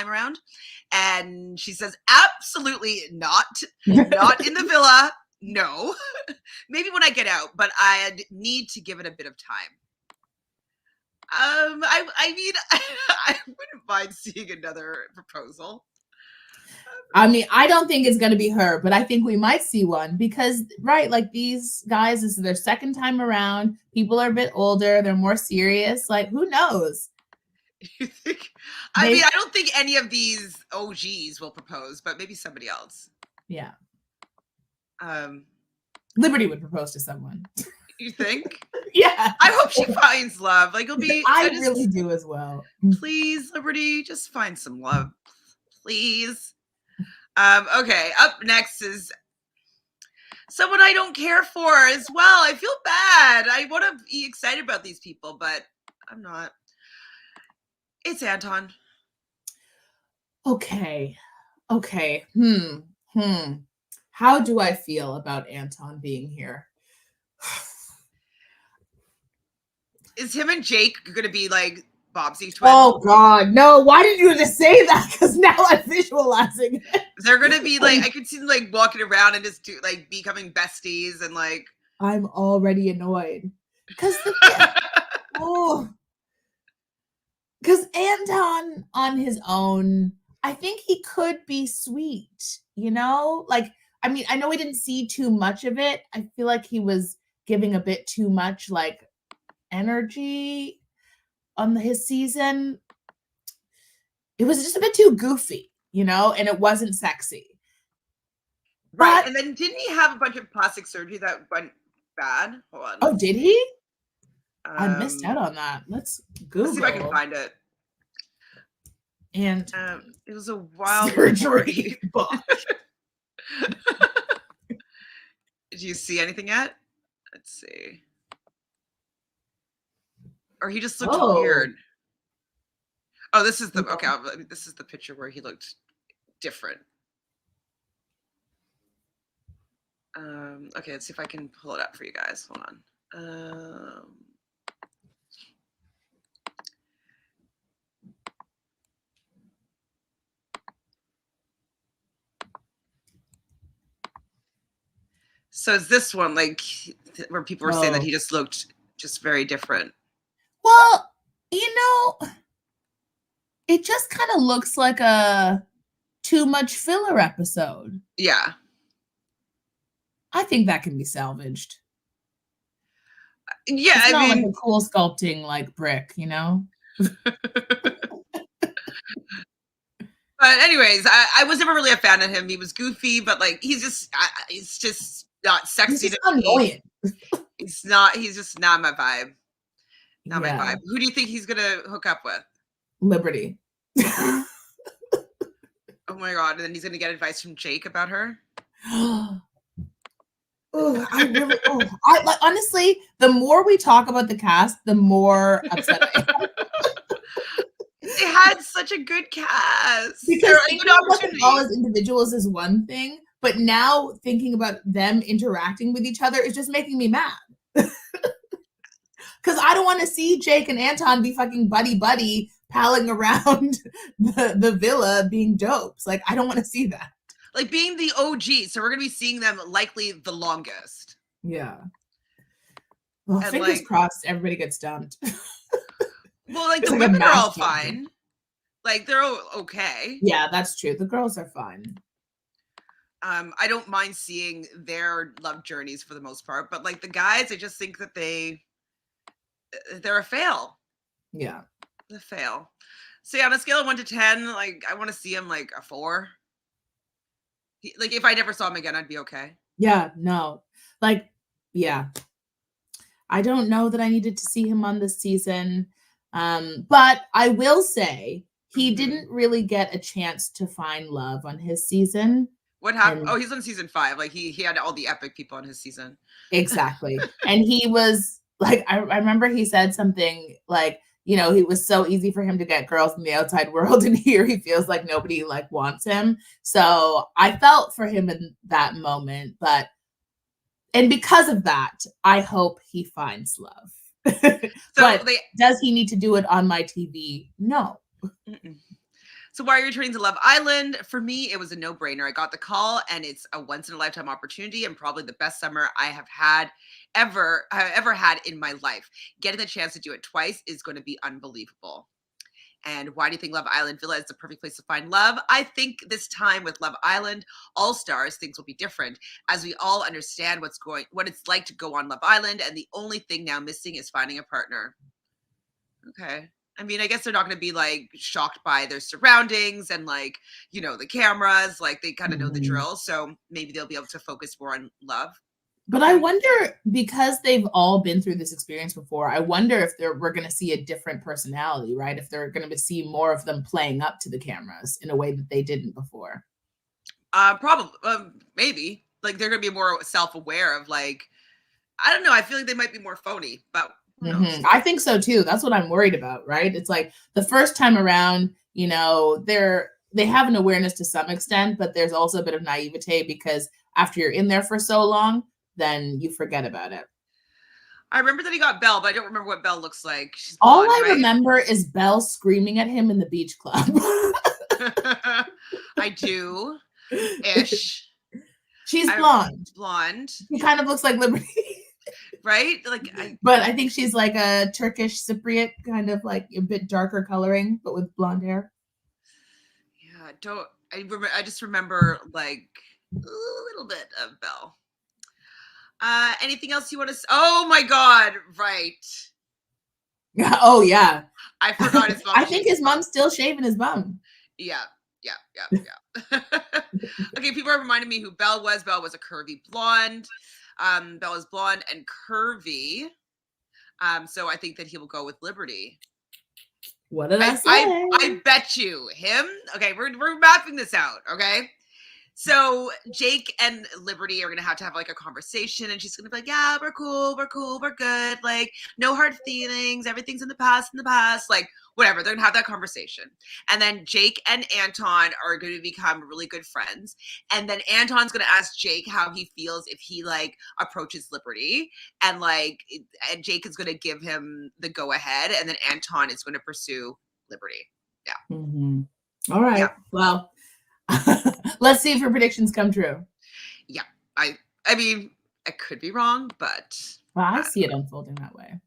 around? And she says, absolutely not. Not in the villa. No. Maybe when I get out, but I'd need to give it a bit of time. I mean, I wouldn't mind seeing another proposal. I mean, I don't think it's going to be her, but I think we might see one because, right, like these guys, this is their second time around. People are a bit older. They're more serious. Like, who knows? You think? I mean, I don't think any of these OGs will propose, but maybe somebody else. Yeah. Liberty would propose to someone. You think? Yeah. I hope she finds love. Like, it'll be. I really do as well. Please, Liberty, just find some love. Please. Okay, up next is someone I don't care for as well. I feel bad. I want to be excited about these people, but I'm not. It's Anton. Okay. Okay. How do I feel about Anton being here? Is him and Jake gonna be like Bobsy twins? Oh God, no! Why did you just say that? Because now I'm visualizing it. They're gonna be like, I could see them like walking around and just like becoming besties and like. I'm already annoyed because because Anton on his own, I think he could be sweet, you know? Like, I mean, I know we didn't see too much of it. I feel like he was giving a bit too much like energy on his season. It was just a bit too goofy, you know, and it wasn't sexy. Right. But And then didn't he have a bunch of plastic surgery that went bad? Hold on. oh, did he? I Um, missed out on that. Let's Google. Let's see if I can find it. And it was a while surgery. Did you see anything yet? Let's see. Or he just looked weird. Oh, this is the okay. This is the picture where he looked different. Okay, let's see if I can pull it up for you guys. Hold on. So is this one like where people were saying that he just looked just very different? Well, you know, it just kind of looks like a too much filler episode. Yeah. I think that can be salvaged. Yeah, it's not like a cool sculpting like brick, you know? But anyways, I was never really a fan of him. He was goofy, but like he's just not sexy to me. He's just not my vibe. Not my vibe. Who do you think he's gonna hook up with? Liberty. Oh my God. And then he's gonna get advice from Jake about her. I like honestly, the more we talk about the cast, the more upset I am. They had such a good cast. Because thinking about them all as individuals is one thing, but now thinking about them interacting with each other is just making me mad. Because I don't want to see Jake and Anton be fucking buddy palling around the villa being dopes. Like, I don't want to see that. Like being the OG, so we're gonna be seeing them likely the longest. Yeah. Well, and fingers crossed, everybody gets dumped. Well, like the women are all fine. Like they're okay. Yeah, that's true. The girls are fine. I don't mind seeing their love journeys for the most part, but like the guys, I just think that they're a fail. Yeah. A fail. So yeah, on a scale of 1 to 10, like I want to see him like a 4. Like if I never saw him again, I'd be okay. Yeah, no. Like, yeah. I don't know that I needed to see him on this season. But I will say he didn't really get a chance to find love on his season. What happened? Oh, he's on season 5. Like he had all the epic people on his season. Exactly. And he was like, I remember he said something like, you know, it was so easy for him to get girls in the outside world, and here he feels like nobody like wants him. So I felt for him in that moment, and because of that, I hope he finds love. But does he need to do it on my TV? No. So why are you returning to Love Island? For me, it was a no-brainer. I got the call, and it's a once-in-a-lifetime opportunity, and probably the best summer I have had ever had in my life. Getting the chance to do it twice is going to be unbelievable. And why do you think Love Island Villa is the perfect place to find love? I think this time with Love Island Allstars, things will be different, as we all understand what it's like to go on Love Island, and the only thing now missing is finding a partner. Okay. I mean, I guess they're not going to be like shocked by their surroundings and like, you know, the cameras, like they kind of know the drill. So maybe they'll be able to focus more on love. But I wonder, because they've all been through this experience before, I wonder if we're going to see a different personality, right? If they're going to see more of them playing up to the cameras in a way that they didn't before. Probably, maybe. Like they're going to be more self-aware of like, I don't know. I feel like they might be more phony, but Who knows? I think so too. That's what I'm worried about, right? It's like the first time around, you know, they have an awareness to some extent, but there's also a bit of naivete because after you're in there for so long, then you forget about it. I remember that he got Belle, but I don't remember what Belle looks like. She's All blonde, I right? remember is Belle screaming at him in the beach club. I do. Ish. She's blonde. Blonde. She kind of looks like Liberty. Right? Like but I think she's like a Turkish Cypriot, kind of like a bit darker coloring, but with blonde hair. Yeah, I just remember like a little bit of Belle. Anything else you want to oh my god, right. Oh yeah. I forgot his mom. I think his mom's still shaving his bum. Yeah. Okay, people are reminding me who Belle was. Belle was a curvy blonde. Belle is blonde and curvy. So I think that he will go with Liberty. What did I say? I bet you him. Okay, we're mapping this out. Okay. So Jake and Liberty are gonna have like a conversation, and she's gonna be like, "Yeah, we're cool, we're good. Like, no hard feelings. Everything's in the past. Like, whatever." They're gonna have that conversation, and then Jake and Anton are going to become really good friends. And then Anton's gonna ask Jake how he feels if he like approaches Liberty, and Jake is gonna give him the go ahead, and then Anton is gonna pursue Liberty. Yeah. All right. Yeah. Well. Let's see if her predictions come true. Yeah, I mean, I could be wrong, but I see it unfolding that way.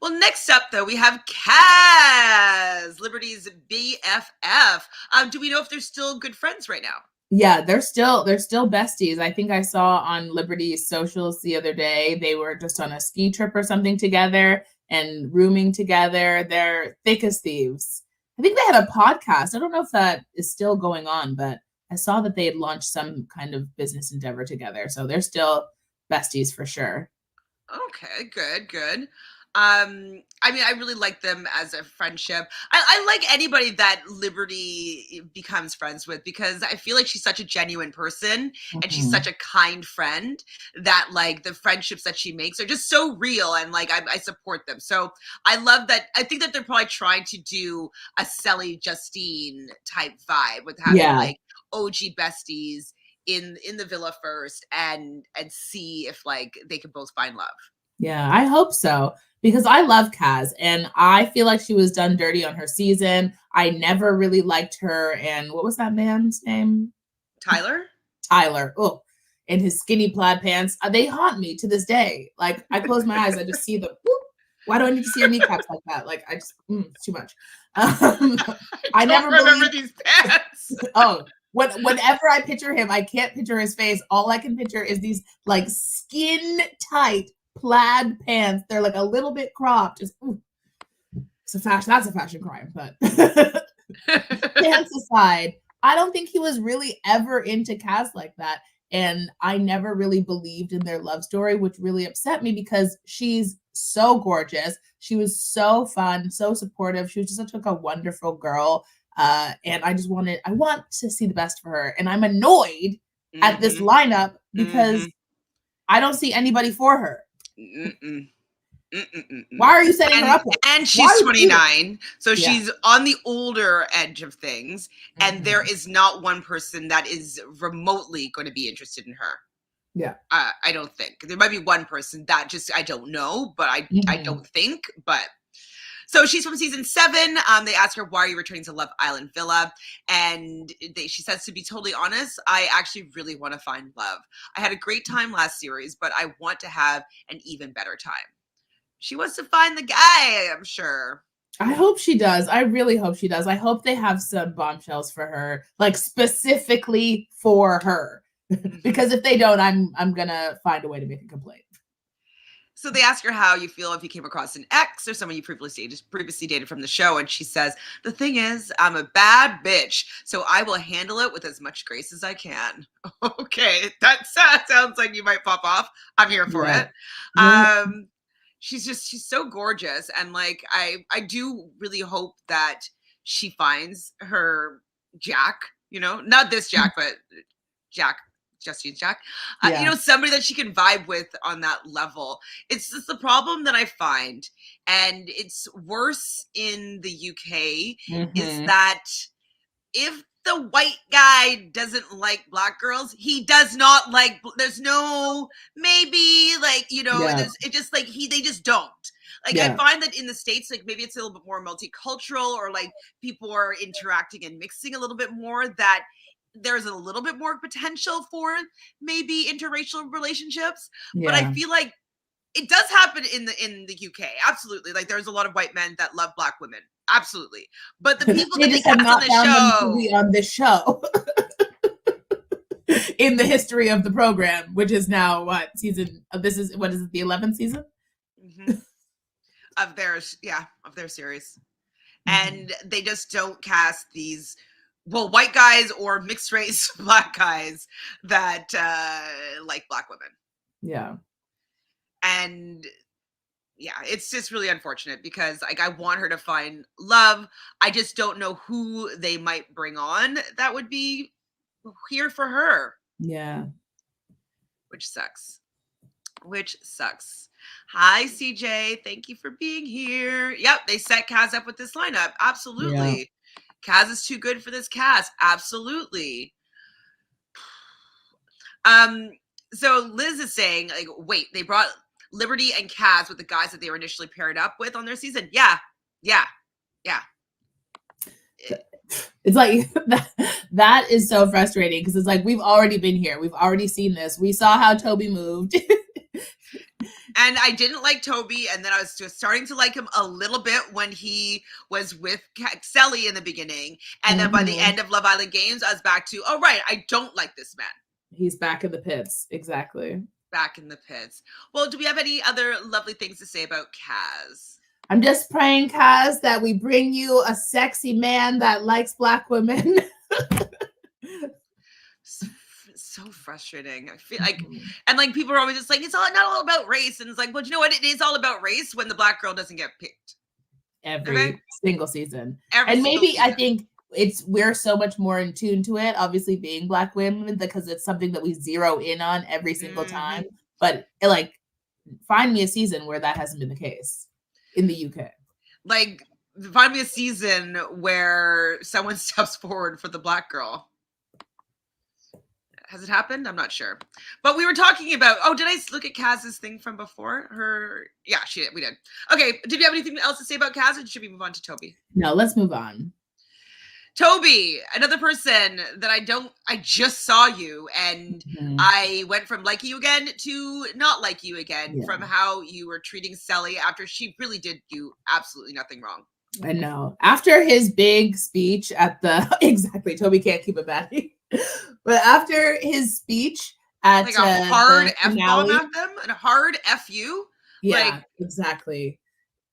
Well, next up, though, we have Kaz, Liberty's BFF. Do we know if they're still good friends right now? Yeah, they're still besties. I think I saw on Liberty's socials the other day they were just on a ski trip or something together and rooming together. They're thick as thieves. I think they had a podcast. I don't know if that is still going on, but I saw that they had launched some kind of business endeavor together. So they're still besties for sure. Okay, good. I mean, I really like them as a friendship. I like anybody that Liberty becomes friends with because I feel like she's such a genuine person and she's such a kind friend that like the friendships that she makes are just so real and like I support them. So I love that. I think that they're probably trying to do a Sally Justine type vibe with having like OG besties in the villa first and see if like they can both find love. Yeah, I hope so. Because I love Kaz and I feel like she was done dirty on her season. I never really liked her. And what was that man's name? Tyler. Oh, and his skinny plaid pants. They haunt me to this day. Like I close my eyes, I just see them. Why do I need to see her kneecaps like that? Like I just, it's too much. I never remember these pants. Whenever I picture him, I can't picture his face. All I can picture is these like skin tight plaid pants. They're like a little bit cropped. Just it's a fashion. That's a fashion crime. But pants aside, I don't think he was really ever into Kaz like that. And I never really believed in their love story, which really upset me because she's so gorgeous. She was so fun, so supportive. She was just such a wonderful girl. And I want to see the best for her. And I'm annoyed at this lineup because I don't see anybody for her. Why are you setting her up? And she's 29, so she's on the older edge of things, and there is not one person that is remotely going to be interested in her. Yeah. I don't think. There might be one person that just I don't know, but I don't think. But so she's from season 7. They ask her, why are you returning to Love Island Villa? And she says, to be totally honest, I actually really want to find love. I had a great time last series, but I want to have an even better time. She wants to find the guy, I'm sure. I hope she does. I really hope she does. I hope they have some bombshells for her, like specifically for her. Because if they don't, I'm going to find a way to make a complaint. So they ask her how you feel if you came across an ex or someone you previously dated from the show. And she says, the thing is, I'm a bad bitch, so I will handle it with as much grace as I can. Okay, that sounds like you might pop off. I'm here for it. Yeah. She's so gorgeous. And like, I do really hope that she finds her Jack, not this Jack, but Jack Jesse and Jack, Yeah. somebody that she can vibe with on that level. It's just the problem that I find, and it's worse in the UK, is Mhm. that if the white guy doesn't like black girls, he does not like, there's no maybe, like, Yeah. it just like they just don't. Like, I Yeah. find that in the States, like, maybe it's a little bit more multicultural, or like people are interacting and mixing a little bit more, that there's a little bit more potential for maybe interracial relationships. But I Yeah. feel like it does happen in the UK. Absolutely. Like, there's a lot of white men that love black women. Absolutely. But the people They that they just have cast on not the found them to show, be on this show in the history of the program, which is now what season? This is what is it? The 11th season of their series. mm-hmm. And they just don't cast these, well, white guys or mixed race black guys that like black women. Yeah. And yeah, it's just really unfortunate, because like, I want her to find love. I just don't know who they might bring on that would be here for her, Yeah. which sucks. Hi, CJ. Thank you for being here. Yep, they set Kaz up with this lineup. Absolutely. Yeah. Kaz is too good for this cast. Absolutely. So Liz is saying, like, wait, they brought Liberty and Kaz with the guys that they were initially paired up with on their season. Yeah. It's like that is so frustrating, because it's like, we've already been here. We've already seen this. We saw how Toby moved. And I didn't like Toby, and then I was just starting to like him a little bit when he was with Selly in the beginning. And then by the end of Love Island Games, I was back to, oh, right, I don't like this man. He's back in the pits. Exactly. Back in the pits. Well, do we have any other lovely things to say about Kaz? I'm just praying, Kaz, that we bring you a sexy man that likes black women. So frustrating. I feel like, and like, people are always just like, it's not all about race. And it's like, well, you know what? It is all about race when the black girl doesn't get picked. Every single season. Maybe I think we're so much more in tune to it, obviously being black women, because it's something that we zero in on every single time. But like, find me a season where that hasn't been the case in the UK. Like, find me a season where someone steps forward for the black girl. Has it happened? I'm not sure. But we were talking about, did I look at Kaz's thing from before? Yeah, we did. Okay, did you have anything else to say about Kaz, or should we move on to Toby? No, let's move on. Toby, another person that I just saw you, and I went from liking you again to not like you again, from how you were treating Selly after she really did do absolutely nothing wrong. I know. After his big speech at exactly, Toby can't keep it back. But after his speach at like a hard F-bomb at them, and a hard F-you. Yeah, like, exactly.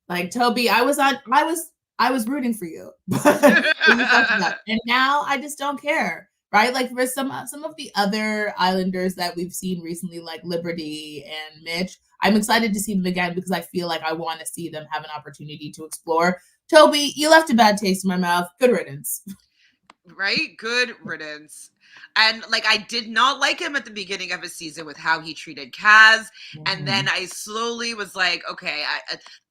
Like, Toby, I was rooting for you. And now I just don't care. Right? Like, for some of the other Islanders that we've seen recently, like Liberty and Mitch, I'm excited to see them again, because I feel like I want to see them have an opportunity to explore. Toby, you left a bad taste in my mouth. Good riddance. Right? Good riddance. And like, I did not like him at the beginning of his season with how he treated Kaz. And then I slowly was like, okay,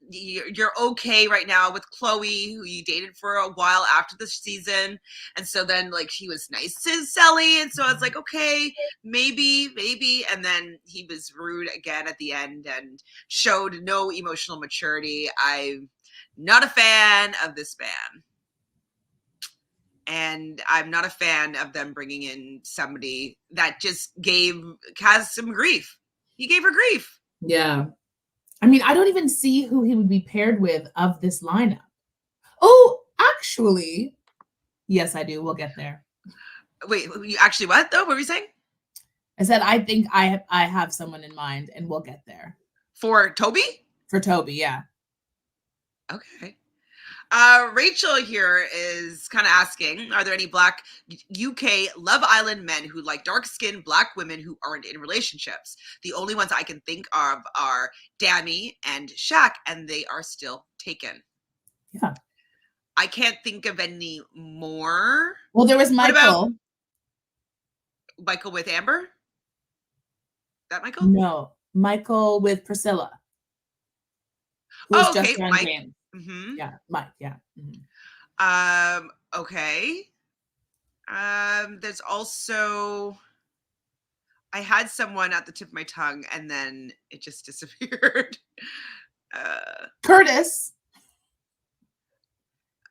you're okay right now with Chloe, who you dated for a while after the season. And so then, like, he was nice to Selly. And so I was like, okay, maybe. And then he was rude again at the end and showed no emotional maturity. I'm not a fan of this band. And I'm not a fan of them bringing in somebody that just gave Kaz some grief. He gave her grief. Yeah. I mean, I don't even see who he would be paired with of this lineup. Oh, actually, yes, I do. We'll get there. Wait, you actually what, though? What were you saying? I said, I think I have someone in mind, and we'll get there. For Toby? For Toby, yeah. Okay. Rachel here is kind of asking, are there any black UK Love Island men who like dark-skinned black women who aren't in relationships? The only ones I can think of are Demi and Shaq, and they are still taken. Yeah. I can't think of any more. Well, there was Michael. Michael with Amber? That Michael? No, Michael with Priscilla, who's Oh, just okay, on Mike. James. Mm-hmm. Yeah, Mike. Yeah. Okay. There's also I had someone at the tip of my tongue and then it just disappeared. Curtis.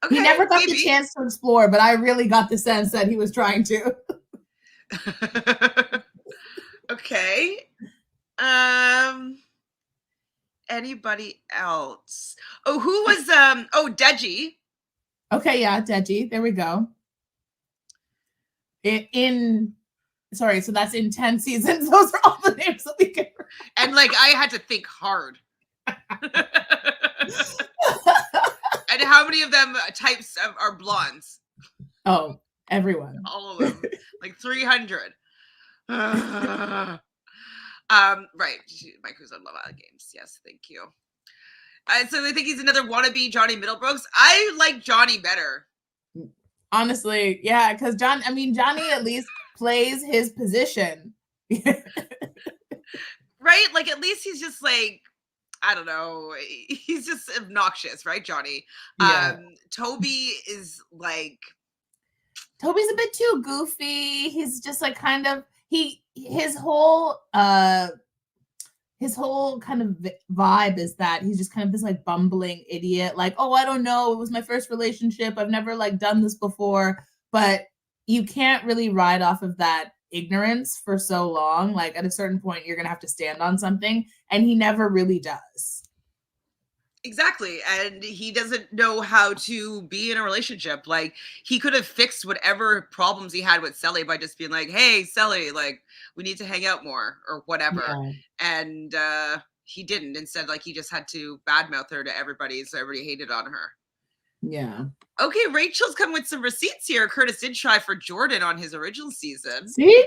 Okay, He never got maybe. the chance to explore, but I really got the sense that he was trying to. Okay. Anybody else? Oh, who was Deji. Okay, yeah, Deji. There we go. Sorry, so that's in 10 seasons. Those are all the names that we can. And like I had to think hard. And how many of them types are blondes? Oh, everyone. All of them. Like 300. Right. Mike who's on Love Island Games. Yes, thank you. So they think he's another wannabe Johnny Middlebrooks. I like Johnny better. Honestly, yeah, because Johnny at least plays his position. Right? Like at least he's just like, I don't know. He's just obnoxious, right, Johnny? Yeah. Toby is like Toby's a bit too goofy. He's just like kind of his whole kind of vibe is that he's just kind of this like bumbling idiot, like, oh, I don't know, it was my first relationship, I've never like done this before. But you can't really ride off of that ignorance for so long. Like at a certain point you're gonna have to stand on something, and he never really does. Exactly. And he doesn't know how to be in a relationship. Like he could have fixed whatever problems he had with Sally by just being like, hey, Sally, like we need to hang out more or whatever. Yeah. And he didn't. Instead, like he just had to badmouth her to everybody. So everybody hated on her. Yeah. Okay, Rachel's come with some receipts here. Curtis did try for Jordan on his original season. See?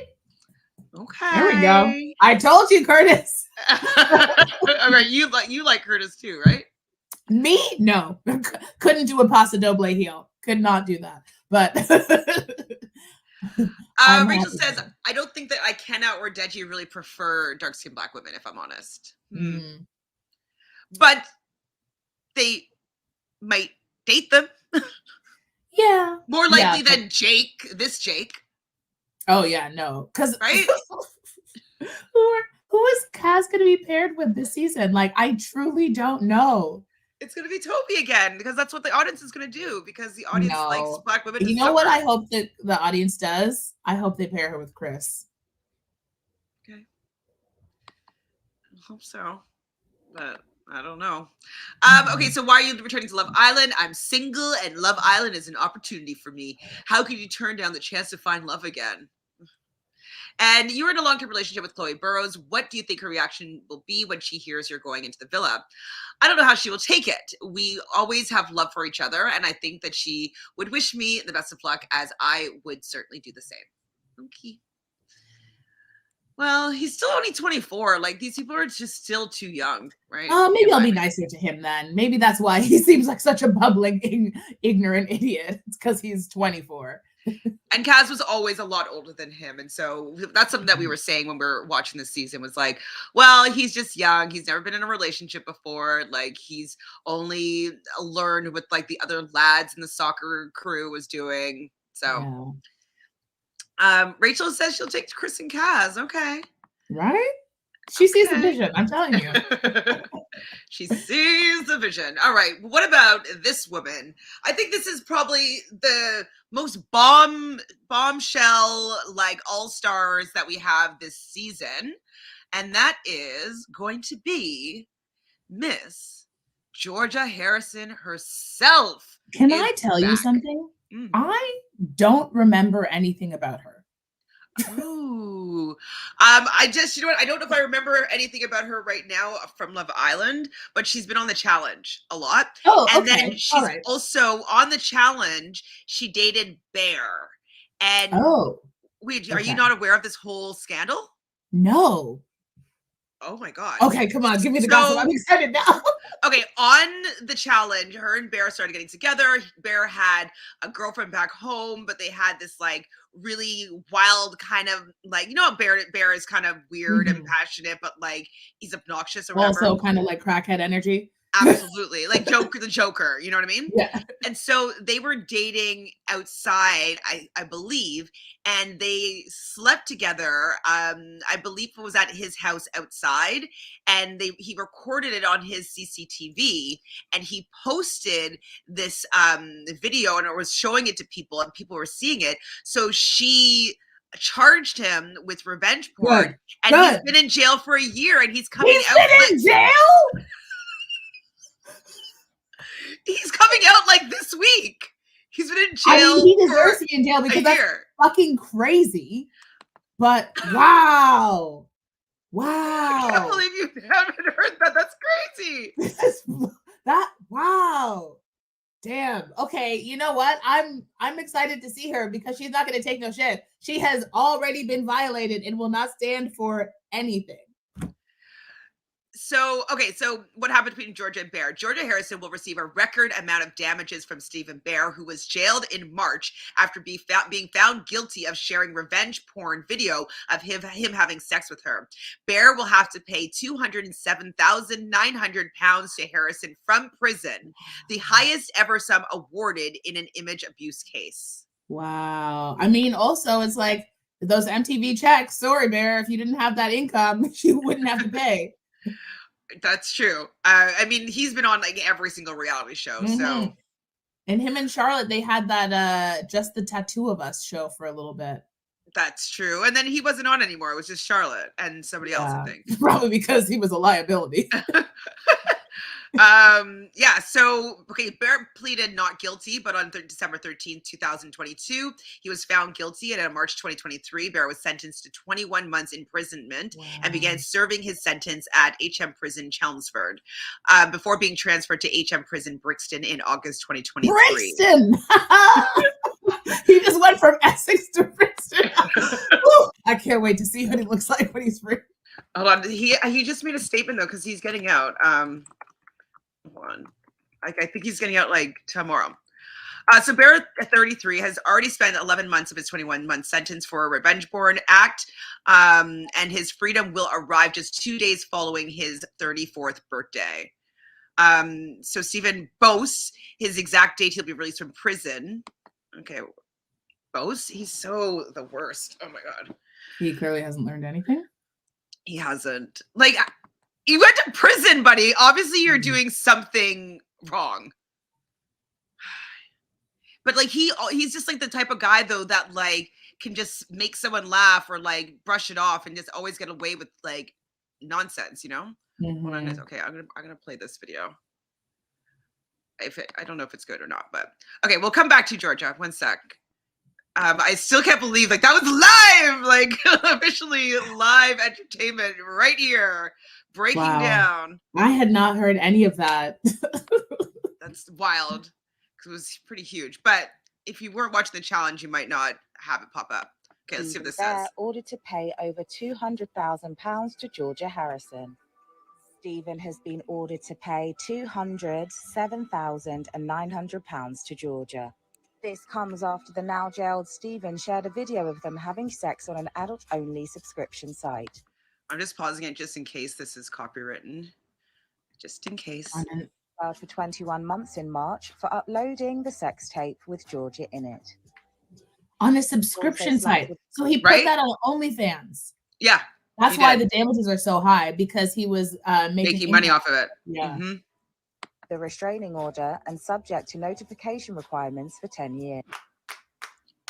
Okay. There we go. I told you, Curtis. All right, you like Curtis too, right? Me? No. Couldn't do a paso doble heel. Could not do that. But Rachel says, I don't think that I Kenna or Deji really prefer dark-skinned black women, if I'm honest. But they might date them. Yeah. More likely than Jake, this Jake. Oh, yeah, no. Because right? who is Kaz going to be paired with this season? Like, I truly don't know. It's going to be Toby again, because that's what the audience is going to do, because the audience likes black women. You know what I hope that the audience does? I hope they pair her with Chris. Okay. I hope so. But I don't know. Okay, so why are you returning to Love Island? I'm single, and Love Island is an opportunity for me. How could you turn down the chance to find love again? And you're in a long-term relationship with Chloe Burrows. What do you think her reaction will be when she hears you're going into the villa? I don't know how she will take it. We always have love for each other, and I think that she would wish me the best of luck, as I would certainly do the same. Okay. Well, he's still only 24. Like, these people are just still too young, right? Maybe I'll be nicer to him then. Maybe that's why he seems like such a bubbling, ignorant idiot. It's because he's 24. And Kaz was always a lot older than him. And so that's something that we were saying when we were watching this season, was like, well, he's just young. He's never been in a relationship before. Like, he's only learned what like the other lads in the soccer crew was doing. So Rachel says she'll take Chris and Kaz. Okay. Right? She sees the vision. I'm telling you. She sees the vision. All right. What about this woman? I think this is probably the most bombshell like all-stars that we have this season. And that is going to be Miss Georgia Harrison herself. Can I tell you something? I don't remember anything about her. Ooh. I just, you know what? I don't know if I remember anything about her right now from Love Island, but she's been on the challenge a lot. Oh, and then she's also on the challenge. She dated Bear. And wait, are you not aware of this whole scandal? No. Oh my God. Okay, come on, give me the gossip. I'm excited now. Okay, on the challenge, her and Bear started getting together. Bear had a girlfriend back home, but they had this like really wild kind of like, you know, Bear is kind of weird and passionate, but like he's obnoxious or whatever. Also kind of like crackhead energy. Absolutely. Like the Joker, you know what I mean? Yeah. And so they were dating outside, I believe, and they slept together. I believe it was at his house outside, and he recorded it on his CCTV, and he posted this video, and it was showing it to people, and people were seeing it. So she charged him with revenge porn, and he's been in jail for a year, and he's coming out. He's been in jail? He's coming out like this week. He's been in jail. I mean, he deserves to be in jail because that's fucking crazy. But wow. I can't believe you haven't heard that. That's crazy. Wow. Damn. Okay, you know what? I'm excited to see her because she's not going to take no shit. She has already been violated and will not stand for anything. So what happened between Georgia and Bear? Georgia Harrison will receive a record amount of damages from Stephen Bear, who was jailed in March after being found guilty of sharing revenge porn video of him having sex with her. Bear will have to pay £207,900 to Harrison from prison, the highest ever sum awarded in an image abuse case. Wow. I mean, also, it's like those MTV checks. Sorry, Bear, if you didn't have that income, you wouldn't have to pay. That's true. I mean, he's been on like every single reality show. So, and him and Charlotte, they had that Just the Tattoo of Us show for a little bit. That's true. And then he wasn't on anymore. It was just Charlotte and somebody else, I think. Probably because he was a liability. So Bear pleaded not guilty, but on December 13th, 2022, he was found guilty, and in March 2023, Bear was sentenced to 21 months imprisonment and began serving his sentence at HM Prison Chelmsford before being transferred to HM Prison Brixton in August 2023. Brixton! He just went from Essex to Brixton. I can't wait to see what he looks like when he's free. Hold on, he just made a statement though because he's getting out. Hold on. I think he's getting out like tomorrow. So Bear, 33, has already spent 11 months of his 21-month sentence for a revenge porn act, and his freedom will arrive just 2 days following his 34th birthday. So Stephen boasts his exact date he'll be released from prison. Okay, boasts? He's so the worst. Oh my God. He clearly hasn't learned anything. He hasn't. Like, you went to prison, buddy. Obviously, you're doing something wrong. But like he's just like the type of guy though that like can just make someone laugh or like brush it off and just always get away with like nonsense, you know? Hold on, guys. Okay, I'm gonna play this video. I don't know if it's good or not, but okay, we'll come back to Georgia. 1 sec. I still can't believe like that was live, like officially live entertainment right here, breaking down. I had not heard any of that. That's wild because it was pretty huge. But if you weren't watching the challenge, you might not have it pop up. Okay, let's see what this says. Ordered to pay over £200,000 to Georgia Harrison. Stephen has been ordered to pay £207,900 to Georgia. This comes after the now jailed Stephen shared a video of them having sex on an adult-only subscription site. I'm just pausing it just in case this is copywritten. Just in case. For 21 months in March for uploading the sex tape with Georgia in it. On a subscription site. So he put that on OnlyFans. Yeah. That's why the damages are so high, because he was making money off of it. Yeah. Mm-hmm. The restraining order and subject to notification requirements for 10 years.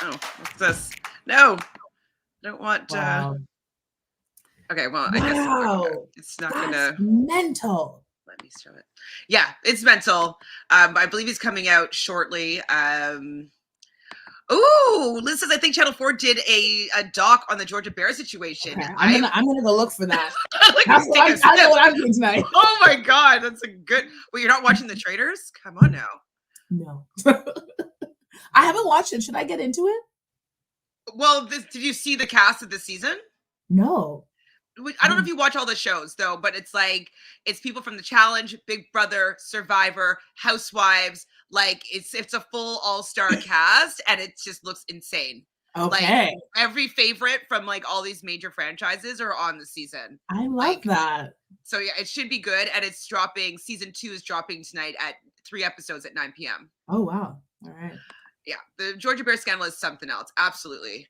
Oh, what's this? No, I don't want. Okay, well, I guess it's not gonna. Mental. Let me show it. Yeah, it's mental. I believe he's coming out shortly. Ooh, Liz says I think Channel 4 did a doc on the Georgia Bear situation. Okay, I'm gonna go look for that. I know what I'm doing tonight. Oh my God, that's a good. Well, you're not watching The Traitors? Come on now. No, I haven't watched it. Should I get into it? Well, did you see the cast of this season? No. I don't know if you watch all the shows though, but it's like it's people from the Challenge, Big Brother, Survivor, Housewives. Like it's a full all-star cast, and it just looks insane. Like Okay. every favorite from like all these major franchises are on the season. I love Like, that. so yeah, it should be good, and it's dropping. Season 2 is dropping tonight at 3 episodes at 9 p.m. Oh wow. All right. Yeah, the Georgia Bear scandal is something else. Absolutely.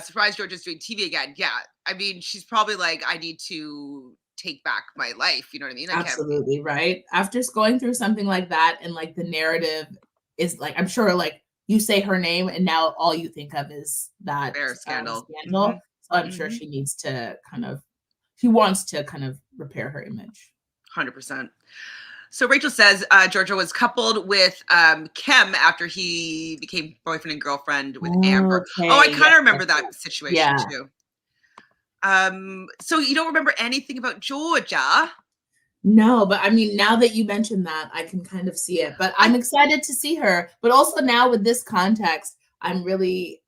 Surprised Georgia's doing TV again. Yeah, I mean, she's probably like, I need to take back my life. You know what I mean? Absolutely, right? After going through something like that, and like the narrative is like, I'm sure like you say her name and now all you think of is that Bear scandal. scandal. So I'm sure she needs to she wants to kind of repair her image. 100%. So Rachel says Georgia was coupled with Kem after he became boyfriend and girlfriend with Amber. Okay, Oh, I kind of remember that situation yeah. too. So you don't remember anything about Georgia? No, but I mean, now that you mentioned that, I can kind of see it. But I'm excited to see her. But also now with this context, I'm really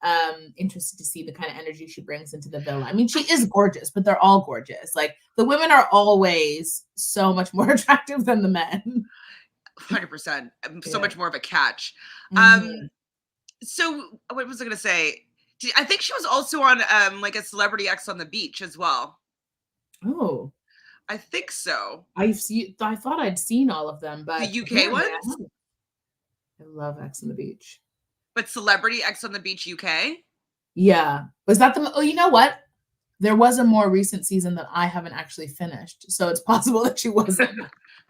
interested to see the kind of energy she brings into the villa. I mean, she is gorgeous, but they're all gorgeous. Like the women are always so much more attractive than the men. 100%. So much more of a catch. So what was I going to say? I think she was also on like a Celebrity X on the Beach as well. Oh, I think so. I thought I'd seen all of them, but the UK ones. I love X on the Beach. But Celebrity X on the Beach UK. Yeah, was that the? Oh, you know what? There was a more recent season that I haven't actually finished, so it's possible that she wasn't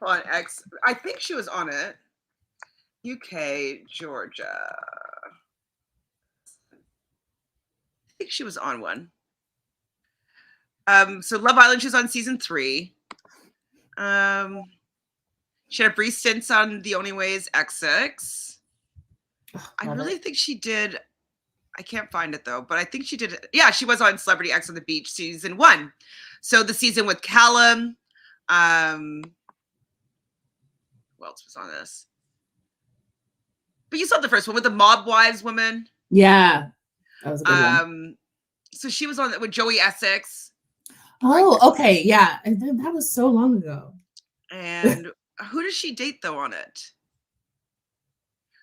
on X. I think she was on it. UK, Georgia. I think she was on one. So Love Island, she's on season 3. She had a brief stint on The Only Way is Essex. I really think she did. I can't find it though, but I think she did. Yeah, she was on Celebrity X on the Beach season 1. So the season with Callum. Who else was on this? But you saw the first one with the Mob Wives woman. Yeah, that was a good one. So she was on with Joey Essex. Oh, okay, yeah, and then that was so long ago. And who does she date though on it?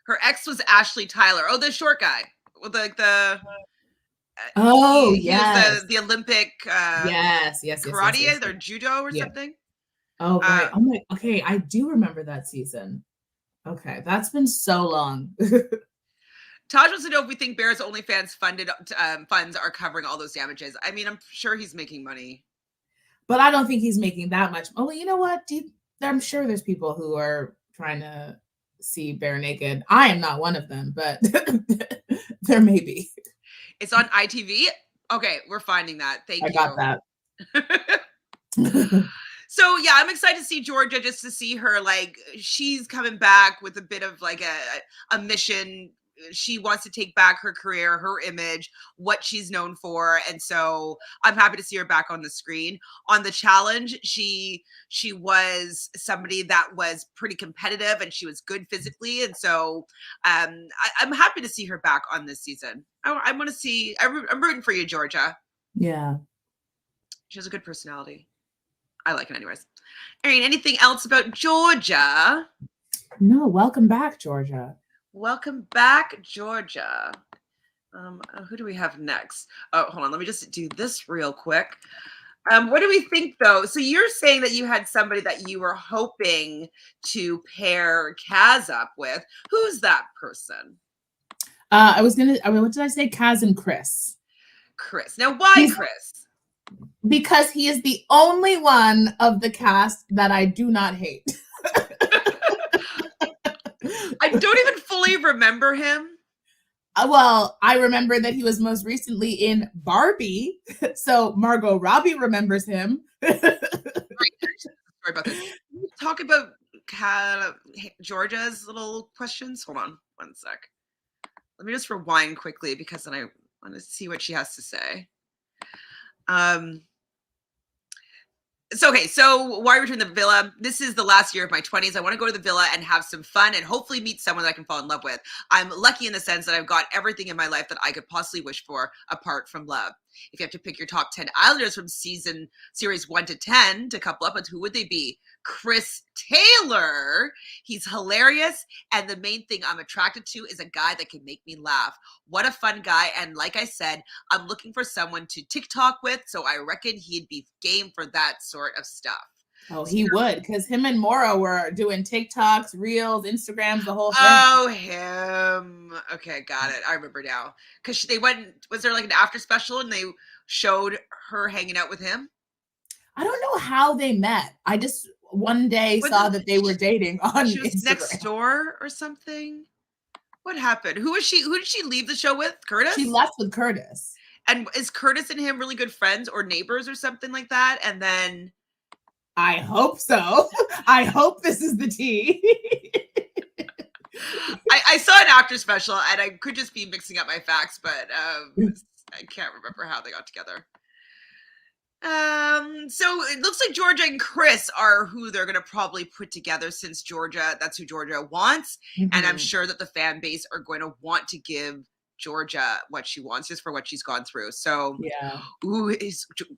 Her ex was Ashley Tyler. Oh, the short guy with like the. He was the Olympic. Yes, karate or judo or something. Oh, right. Oh my. Okay, I do remember that season. Okay, that's been so long. Taj wants to know if we think Bear's OnlyFans funds are covering all those damages. I mean, I'm sure he's making money, but I don't think he's making that much. Oh, you know what? I'm sure there's people who are trying to see Bear naked. I am not one of them, but there may be. It's on ITV. Okay, we're finding that. Thank you. I got that. So yeah, I'm excited to see Georgia, just to see her, like, she's coming back with a bit of like a mission. She wants to take back her career, her image, what she's known for. And so I'm happy to see her back on the screen. On the Challenge, she was somebody that was pretty competitive and she was good physically. And so I'm happy to see her back on this season. I want to see, I'm rooting for you, Georgia. Yeah. She has a good personality. I like it anyways. Erin, anything else about Georgia? No, welcome back, Georgia. Welcome back, Georgia. Who do we have next? Oh, hold on. Let me just do this real quick. What do we think, though? So you're saying that you had somebody that you were hoping to pair Kaz up with. Who's that person? What did I say? Kaz and Chris. Chris. Now, why Chris? Because he is the only one of the cast that I do not hate. I don't even fully remember him. Well, I remember that he was most recently in Barbie. So Margot Robbie remembers him. Right. Sorry about this. Talk about Georgia's little questions. Hold on one sec. Let me just rewind quickly because then I want to see what she has to say. So, okay, so why return to the villa? This is the last year of my 20s. I want to go to the villa and have some fun and hopefully meet someone that I can fall in love with. I'm lucky in the sense that I've got everything in my life that I could possibly wish for apart from love. If you have to pick your top 10 Islanders from series 1 to 10 to couple up with, who would they be? Chris Taylor. He's hilarious. And the main thing I'm attracted to is a guy that can make me laugh. What a fun guy. And like I said, I'm looking for someone to TikTok with. So I reckon he'd be game for that sort of stuff. Oh, he would, because him and Maura were doing TikToks, Reels, Instagrams, the whole thing. Oh, him. Okay, got it. I remember now. Because they went, was there like an after special and they showed her hanging out with him? I don't know how they met. I just one day saw that they were dating on she was Instagram. Next door or something. What happened? Who was she? Who did she leave the show with? Curtis? She left with Curtis. And is Curtis and him really good friends or neighbors or something like that? And then I hope so. I hope this is the tea. I saw an after special and I could just be mixing up my facts, but I can't remember how they got together. So it looks like Georgia and Chris are who they're going to probably put together since that's who Georgia wants. Mm-hmm. And I'm sure that the fan base are going to want to give Georgia what she wants just for what she's gone through. So, yeah.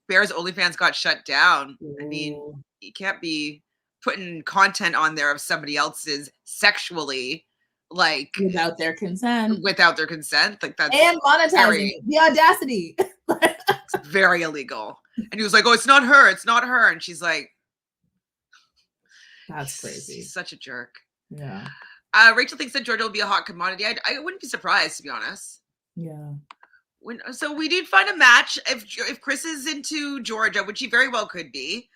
Bear's OnlyFans got shut down. Ooh. I mean, you can't be putting content on there of somebody else's sexually, like without their consent. Like that's and monetizing the audacity. It's very illegal. And he was like, "Oh, it's not her. It's not her." And she's like, "That's crazy." He's such a jerk. Yeah. Rachel thinks that Georgia will be a hot commodity. I wouldn't be surprised, to be honest. Yeah. So we did find a match. If Chris is into Georgia, which he very well could be,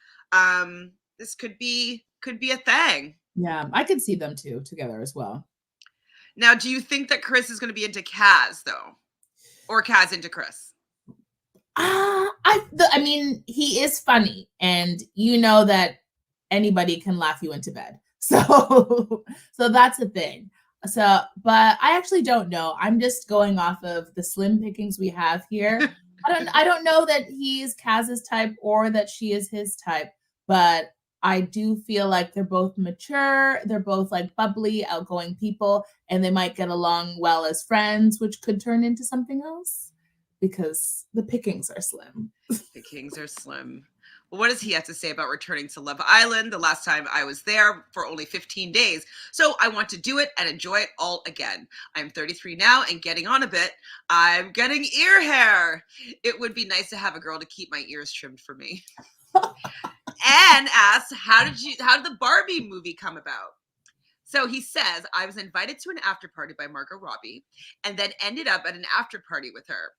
this could be a thing. Yeah, I could see them two together as well. Now, do you think that Chris is going to be into Kaz though, or Kaz into Chris? I mean, he is funny, and you know that anybody can laugh you into bed. So that's the thing. So, but I actually don't know. I'm just going off of the slim pickings we have here. I don't know that he's Kaz's type or that she is his type, but I do feel like they're both mature. They're both like bubbly, outgoing people, and they might get along well as friends, which could turn into something else because the pickings are slim. Pickings are slim. Well, what does he have to say about returning to Love Island? The last time I was there for only 15 days. So I want to do it and enjoy it all again. I'm 33 now and getting on a bit. I'm getting ear hair. It would be nice to have a girl to keep my ears trimmed for me. And asks, how did the Barbie movie come about? So he says, I was invited to an after party by Margot Robbie and then ended up at an after party with her.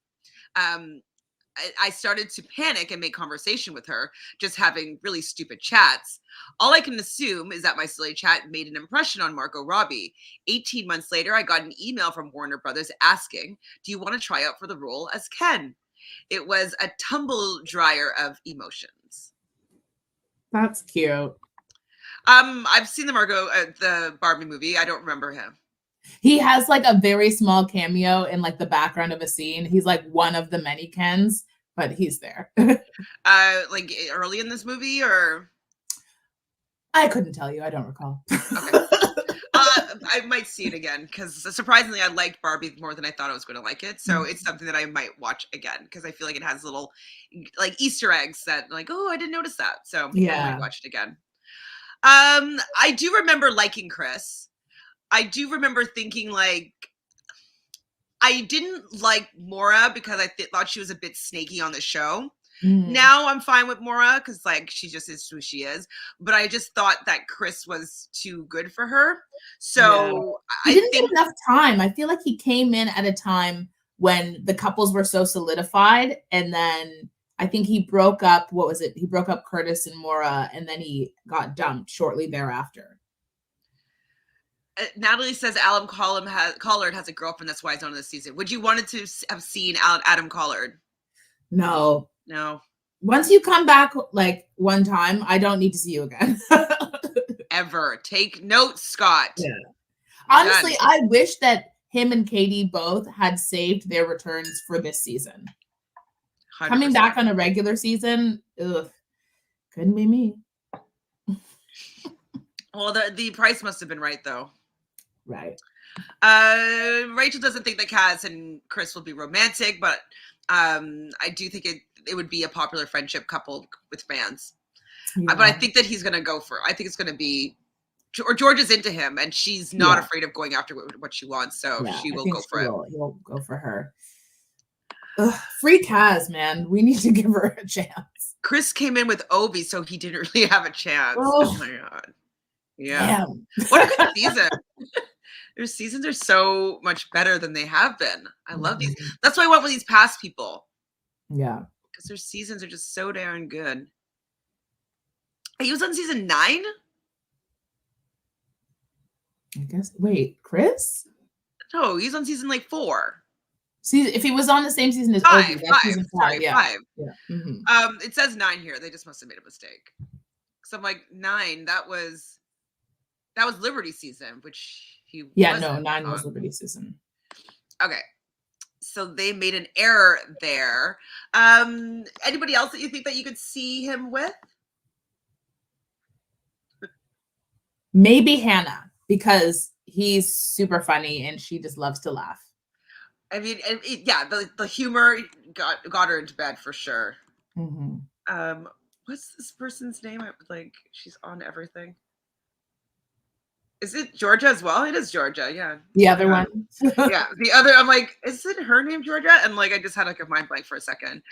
I started to panic and make conversation with her, just having really stupid chats. All I can assume is that my silly chat made an impression on Margot Robbie. 18 months later, I got an email from Warner Brothers asking, do you want to try out for the role as Ken? It was a tumble dryer of emotions. That's cute. I've seen the Barbie movie. I don't remember him. He has like a very small cameo in like the background of a scene. He's like one of the many Kens, but he's there. Like early in this movie, or I couldn't tell you. I don't recall. Okay. I might see it again because surprisingly, I liked Barbie more than I thought I was going to like it. So it's something that I might watch again because I feel like it has little like Easter eggs that like, oh, I didn't notice that. So yeah, I might watch it again. I do remember liking Chris. I do remember thinking like, I didn't like Maura because I thought she was a bit snaky on the show. Now I'm fine with Maura because like she just is who she is. But I just thought that Chris was too good for her. So he didn't get enough time. I feel like he came in at a time when the couples were so solidified, and then I think he broke up. What was it? He broke up Curtis and Maura, and then he got dumped shortly thereafter. Natalie says Adam Collard has a girlfriend. That's why he's on this season. Would you wanted to have seen Adam Collard? No. Once you come back like one time, I don't need to see you again. Ever. Take notes, Scott. Yeah. Honestly, I wish that him and Katie both had saved their returns for this season. 100%. Coming back on a regular season, ugh. Couldn't be me. Well, the price must have been right though. Right. Rachel doesn't think that Kaz and Chris will be romantic, but I do think it would be a popular friendship couple with fans. Yeah. But I think that he's gonna go for. I think it's gonna be, or George is into him, and she's not afraid of going after what she wants, so she will go for it. He'll go for her. Ugh, free Kaz, man. We need to give her a chance. Chris came in with Obi, so he didn't really have a chance. Oh my god. Yeah. Damn. What a good season. Their seasons are so much better than they have been. I love these. That's why I went with these past people. Yeah. Because their seasons are just so darn good. He was on season 9? I guess. Wait, Chris? No, he's on season like 4. See, if he was on the same season as 5, Obi, that's season 5. Sorry, yeah. 5. Yeah. Mm-hmm. It says 9 here. They just must have made a mistake. Because I'm like, 9, that was Liberty season, which he no, 9 was Liberty season. Okay. So they made an error there. Anybody else that you think that you could see him with? Maybe Hannah, because he's super funny and she just loves to laugh. I mean, the humor got her into bed for sure. Mm-hmm. What's this person's name? Like, she's on everything. Is it Georgia as well? It is Georgia, yeah. The other one. Yeah, the other, I'm like, is it her name Georgia? And like, I just had like a mind blank for a second.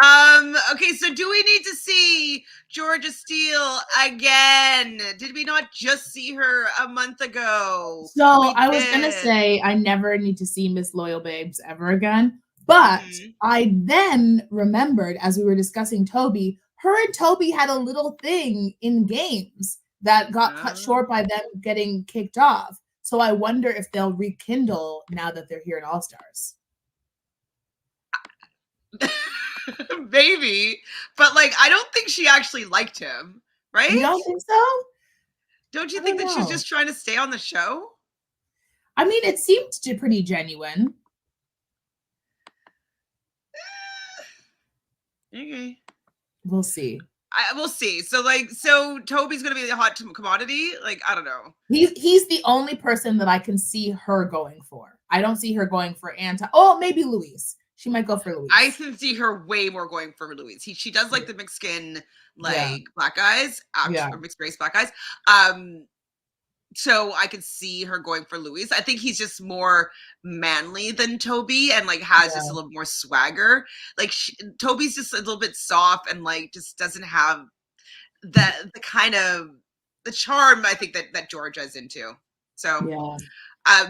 Okay, so do we need to see Georgia Steele again? Did we not just see her a month ago? So I was going to say, I never need to see Miss Loyal Babes ever again. But I then remembered, as we were discussing Toby, her and Toby had a little thing in games that got cut short by them getting kicked off. So I wonder if they'll rekindle now that they're here at Allstars. Maybe, but like, I don't think she actually liked him, right? You don't think so? Don't you think that she's just trying to stay on the show? I mean, it seemed pretty genuine. Okay. We'll see. We'll see. So Toby's gonna be the hot commodity. Like, I don't know. He's the only person that I can see her going for. I don't see her going for Anton. Oh, maybe Luis. She might go for Luis. I can see her way more going for Luis. She does like the mixed skin, like black guys, or mixed race black guys. So I could see her going for Luis. I think he's just more manly than Toby and like has just a little more swagger. Like Toby's just a little bit soft and like just doesn't have the kind of the charm I think that Georgia's into. So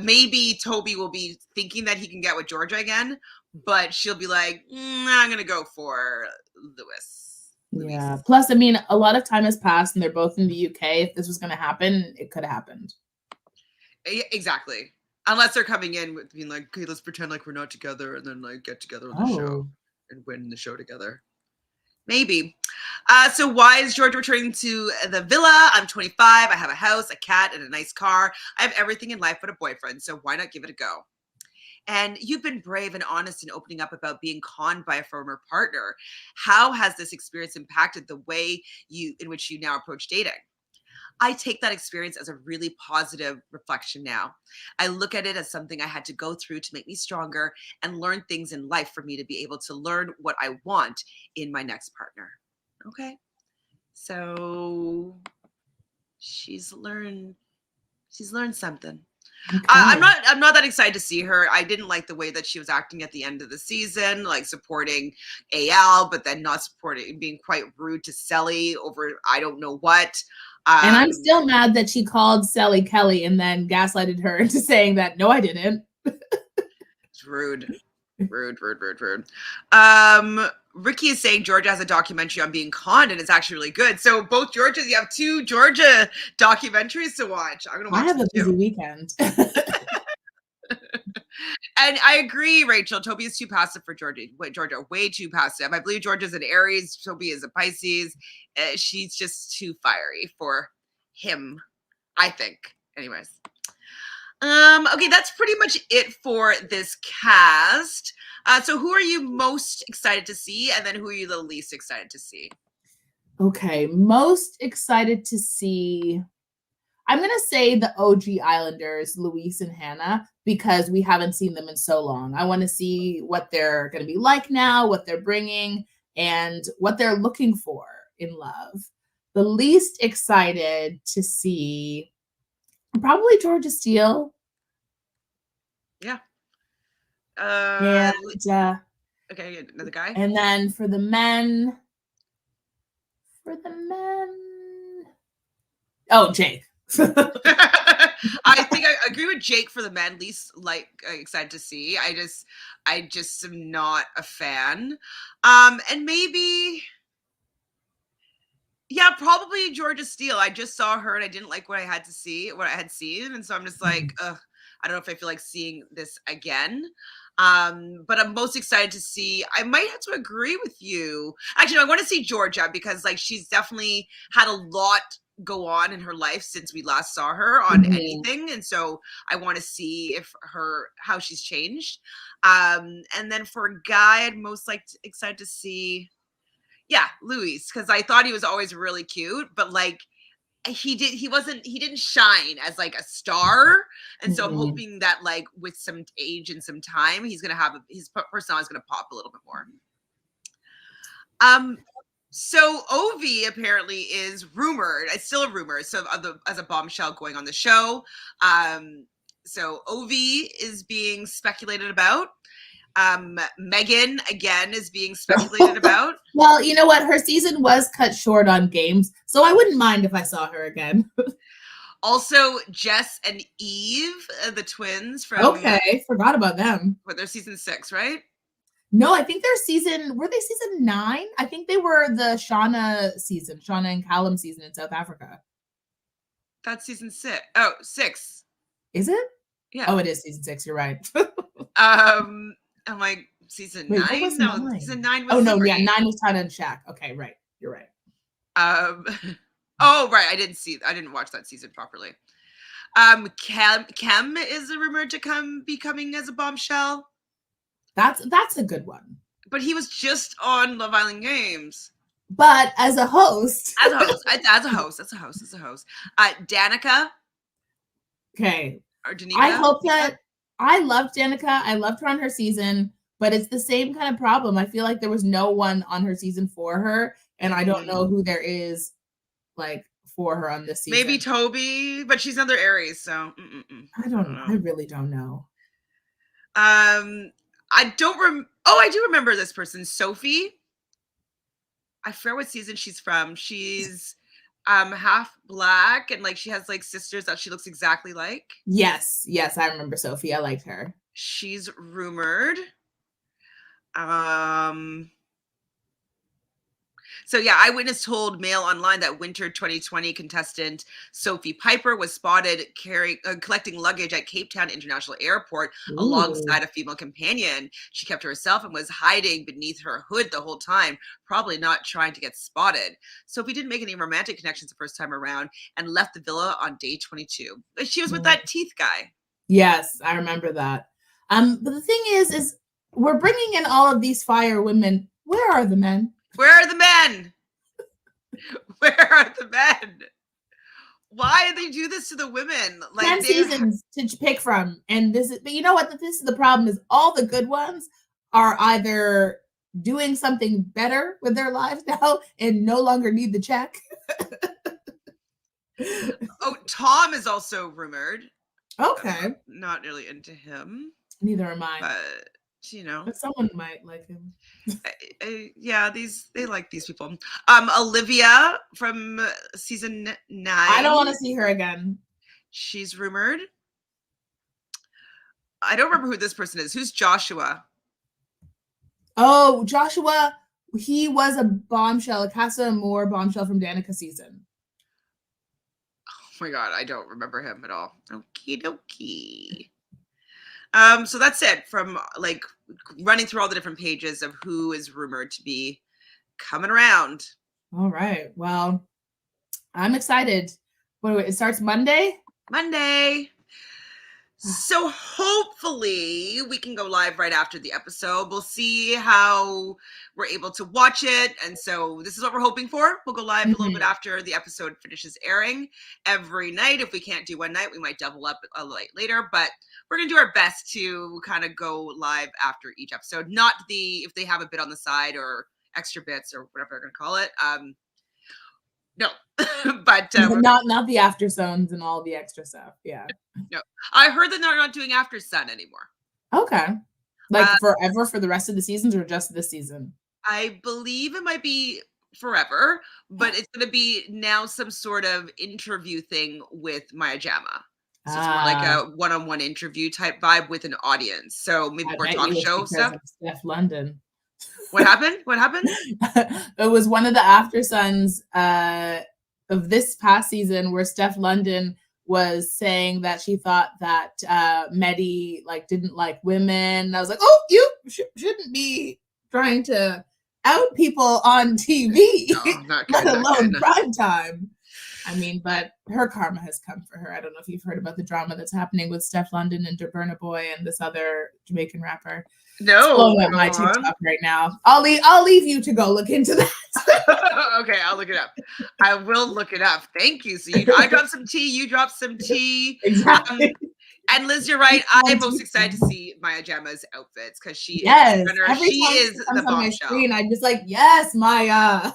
maybe Toby will be thinking that he can get with Georgia again, but she'll be like, I'm gonna go for Luis. Yeah. Plus, I mean, a lot of time has passed and they're both in the UK. If this was going to happen, it could have happened. Exactly. Unless they're coming in with being like, okay, let's pretend like we're not together and then like get together on the show and win the show together. Maybe. So why is George returning to the villa? I'm 25. I have a house, a cat, and a nice car. I have everything in life but a boyfriend. So why not give it a go? And you've been brave and honest in opening up about being conned by a former partner. How has this experience impacted the way in which you now approach dating? I take that experience as a really positive reflection now. I look at it as something I had to go through to make me stronger and learn things in life for me to be able to learn what I want in my next partner. Okay. So she's learned something. Okay. I'm not that excited to see her. I didn't like the way that she was acting at the end of the season, like supporting Al, but then not supporting, being quite rude to Selly over I don't know what. And I'm still mad that she called Selly Kelly and then gaslighted her into saying that no, I didn't. It's rude. Rude. Ricky is saying Georgia has a documentary on being conned and it's actually really good. So both Georgias, you have 2 Georgia documentaries to watch. I'm gonna watch. I have a busy weekend. And I agree, Rachel. Toby is too passive for Georgia. Way too passive. I believe Georgia's an Aries. Toby is a Pisces. She's just too fiery for him, I think. Anyways. Okay, that's pretty much it for this cast. So who are you most excited to see? And then who are you the least excited to see? Okay, most excited to see. I'm going to say the OG Islanders, Luis and Hannah, because we haven't seen them in so long. I want to see what they're going to be like now, what they're bringing, and what they're looking for in love. The least excited to see probably Georgia Steele. Yeah. And, okay, another guy. And then for the men, oh, Jake. I think I agree with Jake for the men. Least excited to see. I just am not a fan. And maybe, yeah, probably Georgia Steele. I just saw her and I didn't like what I had seen, and so I'm just like, ugh, I don't know if I feel like seeing this again. But I'm most excited to see. I might have to agree with you. Actually, no, I want to see Georgia because like she's definitely had a lot go on in her life since we last saw her on anything, and so I want to see how she's changed. And then for a guy, I'd most excited to see, yeah, Luis, because I thought he was always really cute, but like he didn't shine as like a star, and so I'm hoping that like with some age and some time he's gonna have his personality is gonna pop a little bit more. So Ovi apparently is rumored. It's still a rumor. So as a bombshell going on the show. So Ovi is being speculated about. Megan again is being speculated about. Well, you know what? Her season was cut short on games, so I wouldn't mind if I saw her again. Also, Jess and Eve, the twins from. Okay, forgot about them. But they're season 6, right? No, I think were they season 9? I think they were the Shauna and Callum season in South Africa. That's season 6. Oh, 6. Is it? Yeah. Oh, it is season 6. You're right. I'm like season 9. No, 9? season 9 was. Oh no, yeah, 9 was Tana and Shaq. Okay, right. You're right. Oh right, I didn't watch that season properly. Kem is rumored to be coming as a bombshell. That's a good one. But he was just on Love Island Games. But as a host. As a host. Danica. Okay. Or Danica. I hope that I loved Danica. I loved her on her season, but it's the same kind of problem. I feel like there was no one on her season for her, and I don't know who there is like for her on this season. Maybe Toby, but she's another Aries, so I don't know. I really don't know. I do remember this person, Sophie. I forget what season she's from. She's half black and like she has like sisters that she looks exactly like. Yes, I remember Sophie. I liked her. She's rumored. So yeah, Eyewitness told Mail Online that Winter 2020 contestant Sophie Piper was spotted collecting luggage at Cape Town International Airport alongside a female companion. She kept to herself and was hiding beneath her hood the whole time, probably not trying to get spotted. Sophie didn't make any romantic connections the first time around and left the villa on day 22. She was with that teeth guy. Yes, I remember that. But the thing is we're bringing in all of these fire women. Where are the men? Where are the men? Where are the men? Why do they do this to the women? Like 10 seasons to pick from. And but you know what? This is the problem is all the good ones are either doing something better with their lives now and no longer need the check. Oh, Tom is also rumored. Okay. Not really into him. Neither am I. But you know, but someone might like him. Yeah, they like these people. Olivia from season 9. I don't want to see her again. She's rumored. I don't remember who this person is. Who's Joshua? Oh, Joshua. He was a bombshell, a Casa Amor bombshell from Danica season. Oh my God, I don't remember him at all. Okie dokie. So that's it from like running through all the different pages of who is rumored to be coming around. All right. Well, I'm excited. It starts Monday? Monday. So hopefully we can go live right after the episode. We'll see how we're able to watch it. And so this is what we're hoping for. We'll go live a little bit after the episode finishes airing every night. If we can't do one night, we might double up a little later, but we're going to do our best to kind of go live after each episode. Not if they have a bit on the side or extra bits or whatever they're going to call it. No, but not the after zones and all the extra stuff. Yeah. No, I heard that they're not doing After Sun anymore. Okay. Like forever for the rest of the seasons or just this season? I believe it might be forever, but it's going to be now some sort of interview thing with Maya Jama. So it's more like a one-on-one interview type vibe with an audience. So maybe more talk show stuff. Steph London. What happened? What happened? It was one of the After Suns of this past season where Steph London was saying that she thought that Medi didn't like women. And I was like, oh, you shouldn't be trying to out people on TV, No, let alone prime time. I mean, but her karma has come for her. I don't know if you've heard about the drama that's happening with Steph London and Burna Boy and this other Jamaican rapper. No, blowing up my TikTok right now. I'll leave you to go look into that. Okay, I'll look it up. I will look it up. Thank you. So I dropped some tea. You dropped some tea. Exactly. And Liz, you're right. I'm most excited to see Maya Jama's outfits because she is the bombshell. I'm just like, yes, Maya.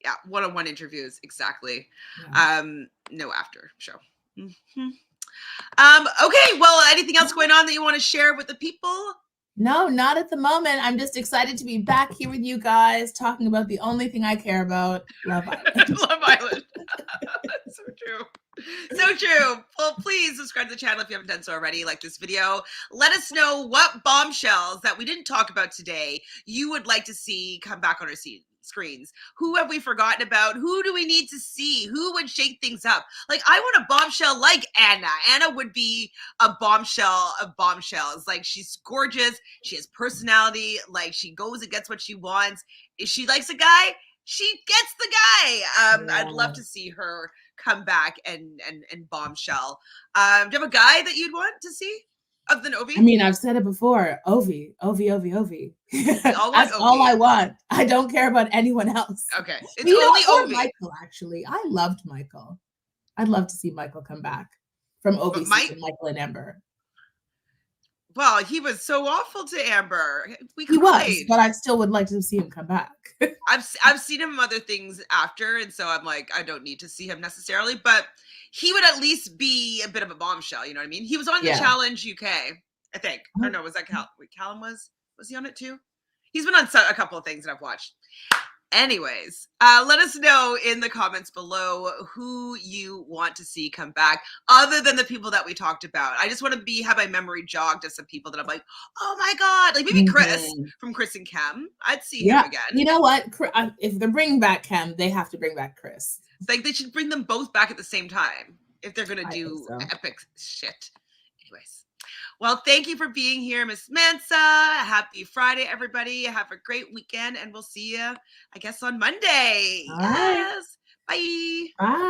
Yeah, one-on-one interviews, exactly. Yeah. No after show. Okay, well, anything else going on that you want to share with the people? No, not at the moment. I'm just excited to be back here with you guys talking about the only thing I care about, Love Island. Love Island. That's so true. So true. Well, please subscribe to the channel if you haven't done so already. Like this video. Let us know what bombshells that we didn't talk about today you would like to see come back on our screens. Who have we forgotten about? Who do we need to see? Who would shake things up? Like, I want a bombshell like Anna. Anna would be a bombshell of bombshells. Like, she's gorgeous. She has personality. Like, she goes and gets what she wants. If she likes a guy, she gets the guy. I'd love to see her come back and bombshell. Do you have a guy that you'd want to see other than Ovi? I mean, I've said it before. Ovi. That's all I want. I don't care about anyone else. Okay. It's only Ovi. Michael, actually. I loved Michael. I'd love to see Michael come back from Ovi season, Michael and Amber. Well, he was so awful to Amber. He was, but I still would like to see him come back. I've seen him in other things after, and so I'm like, I don't need to see him necessarily, but he would at least be a bit of a bombshell. You know what I mean? He was on the Challenge UK, I think. I don't know. Was that Callum was he on it too? He's been on a couple of things that I've watched. Anyways, let us know in the comments below who you want to see come back other than the people that we talked about. I just want to have my memory jogged to some people that I'm like, oh my God, like maybe Chris from Chris and Cam. I'd see him again. You know what? If they're bringing back Cam, they have to bring back Chris. Like they should bring them both back at the same time if they're going to do epic shit. Anyways. Well, thank you for being here, Miss Mansa. Happy Friday, everybody. Have a great weekend, and we'll see you, I guess, on Monday. All right. Yes. Bye. Bye.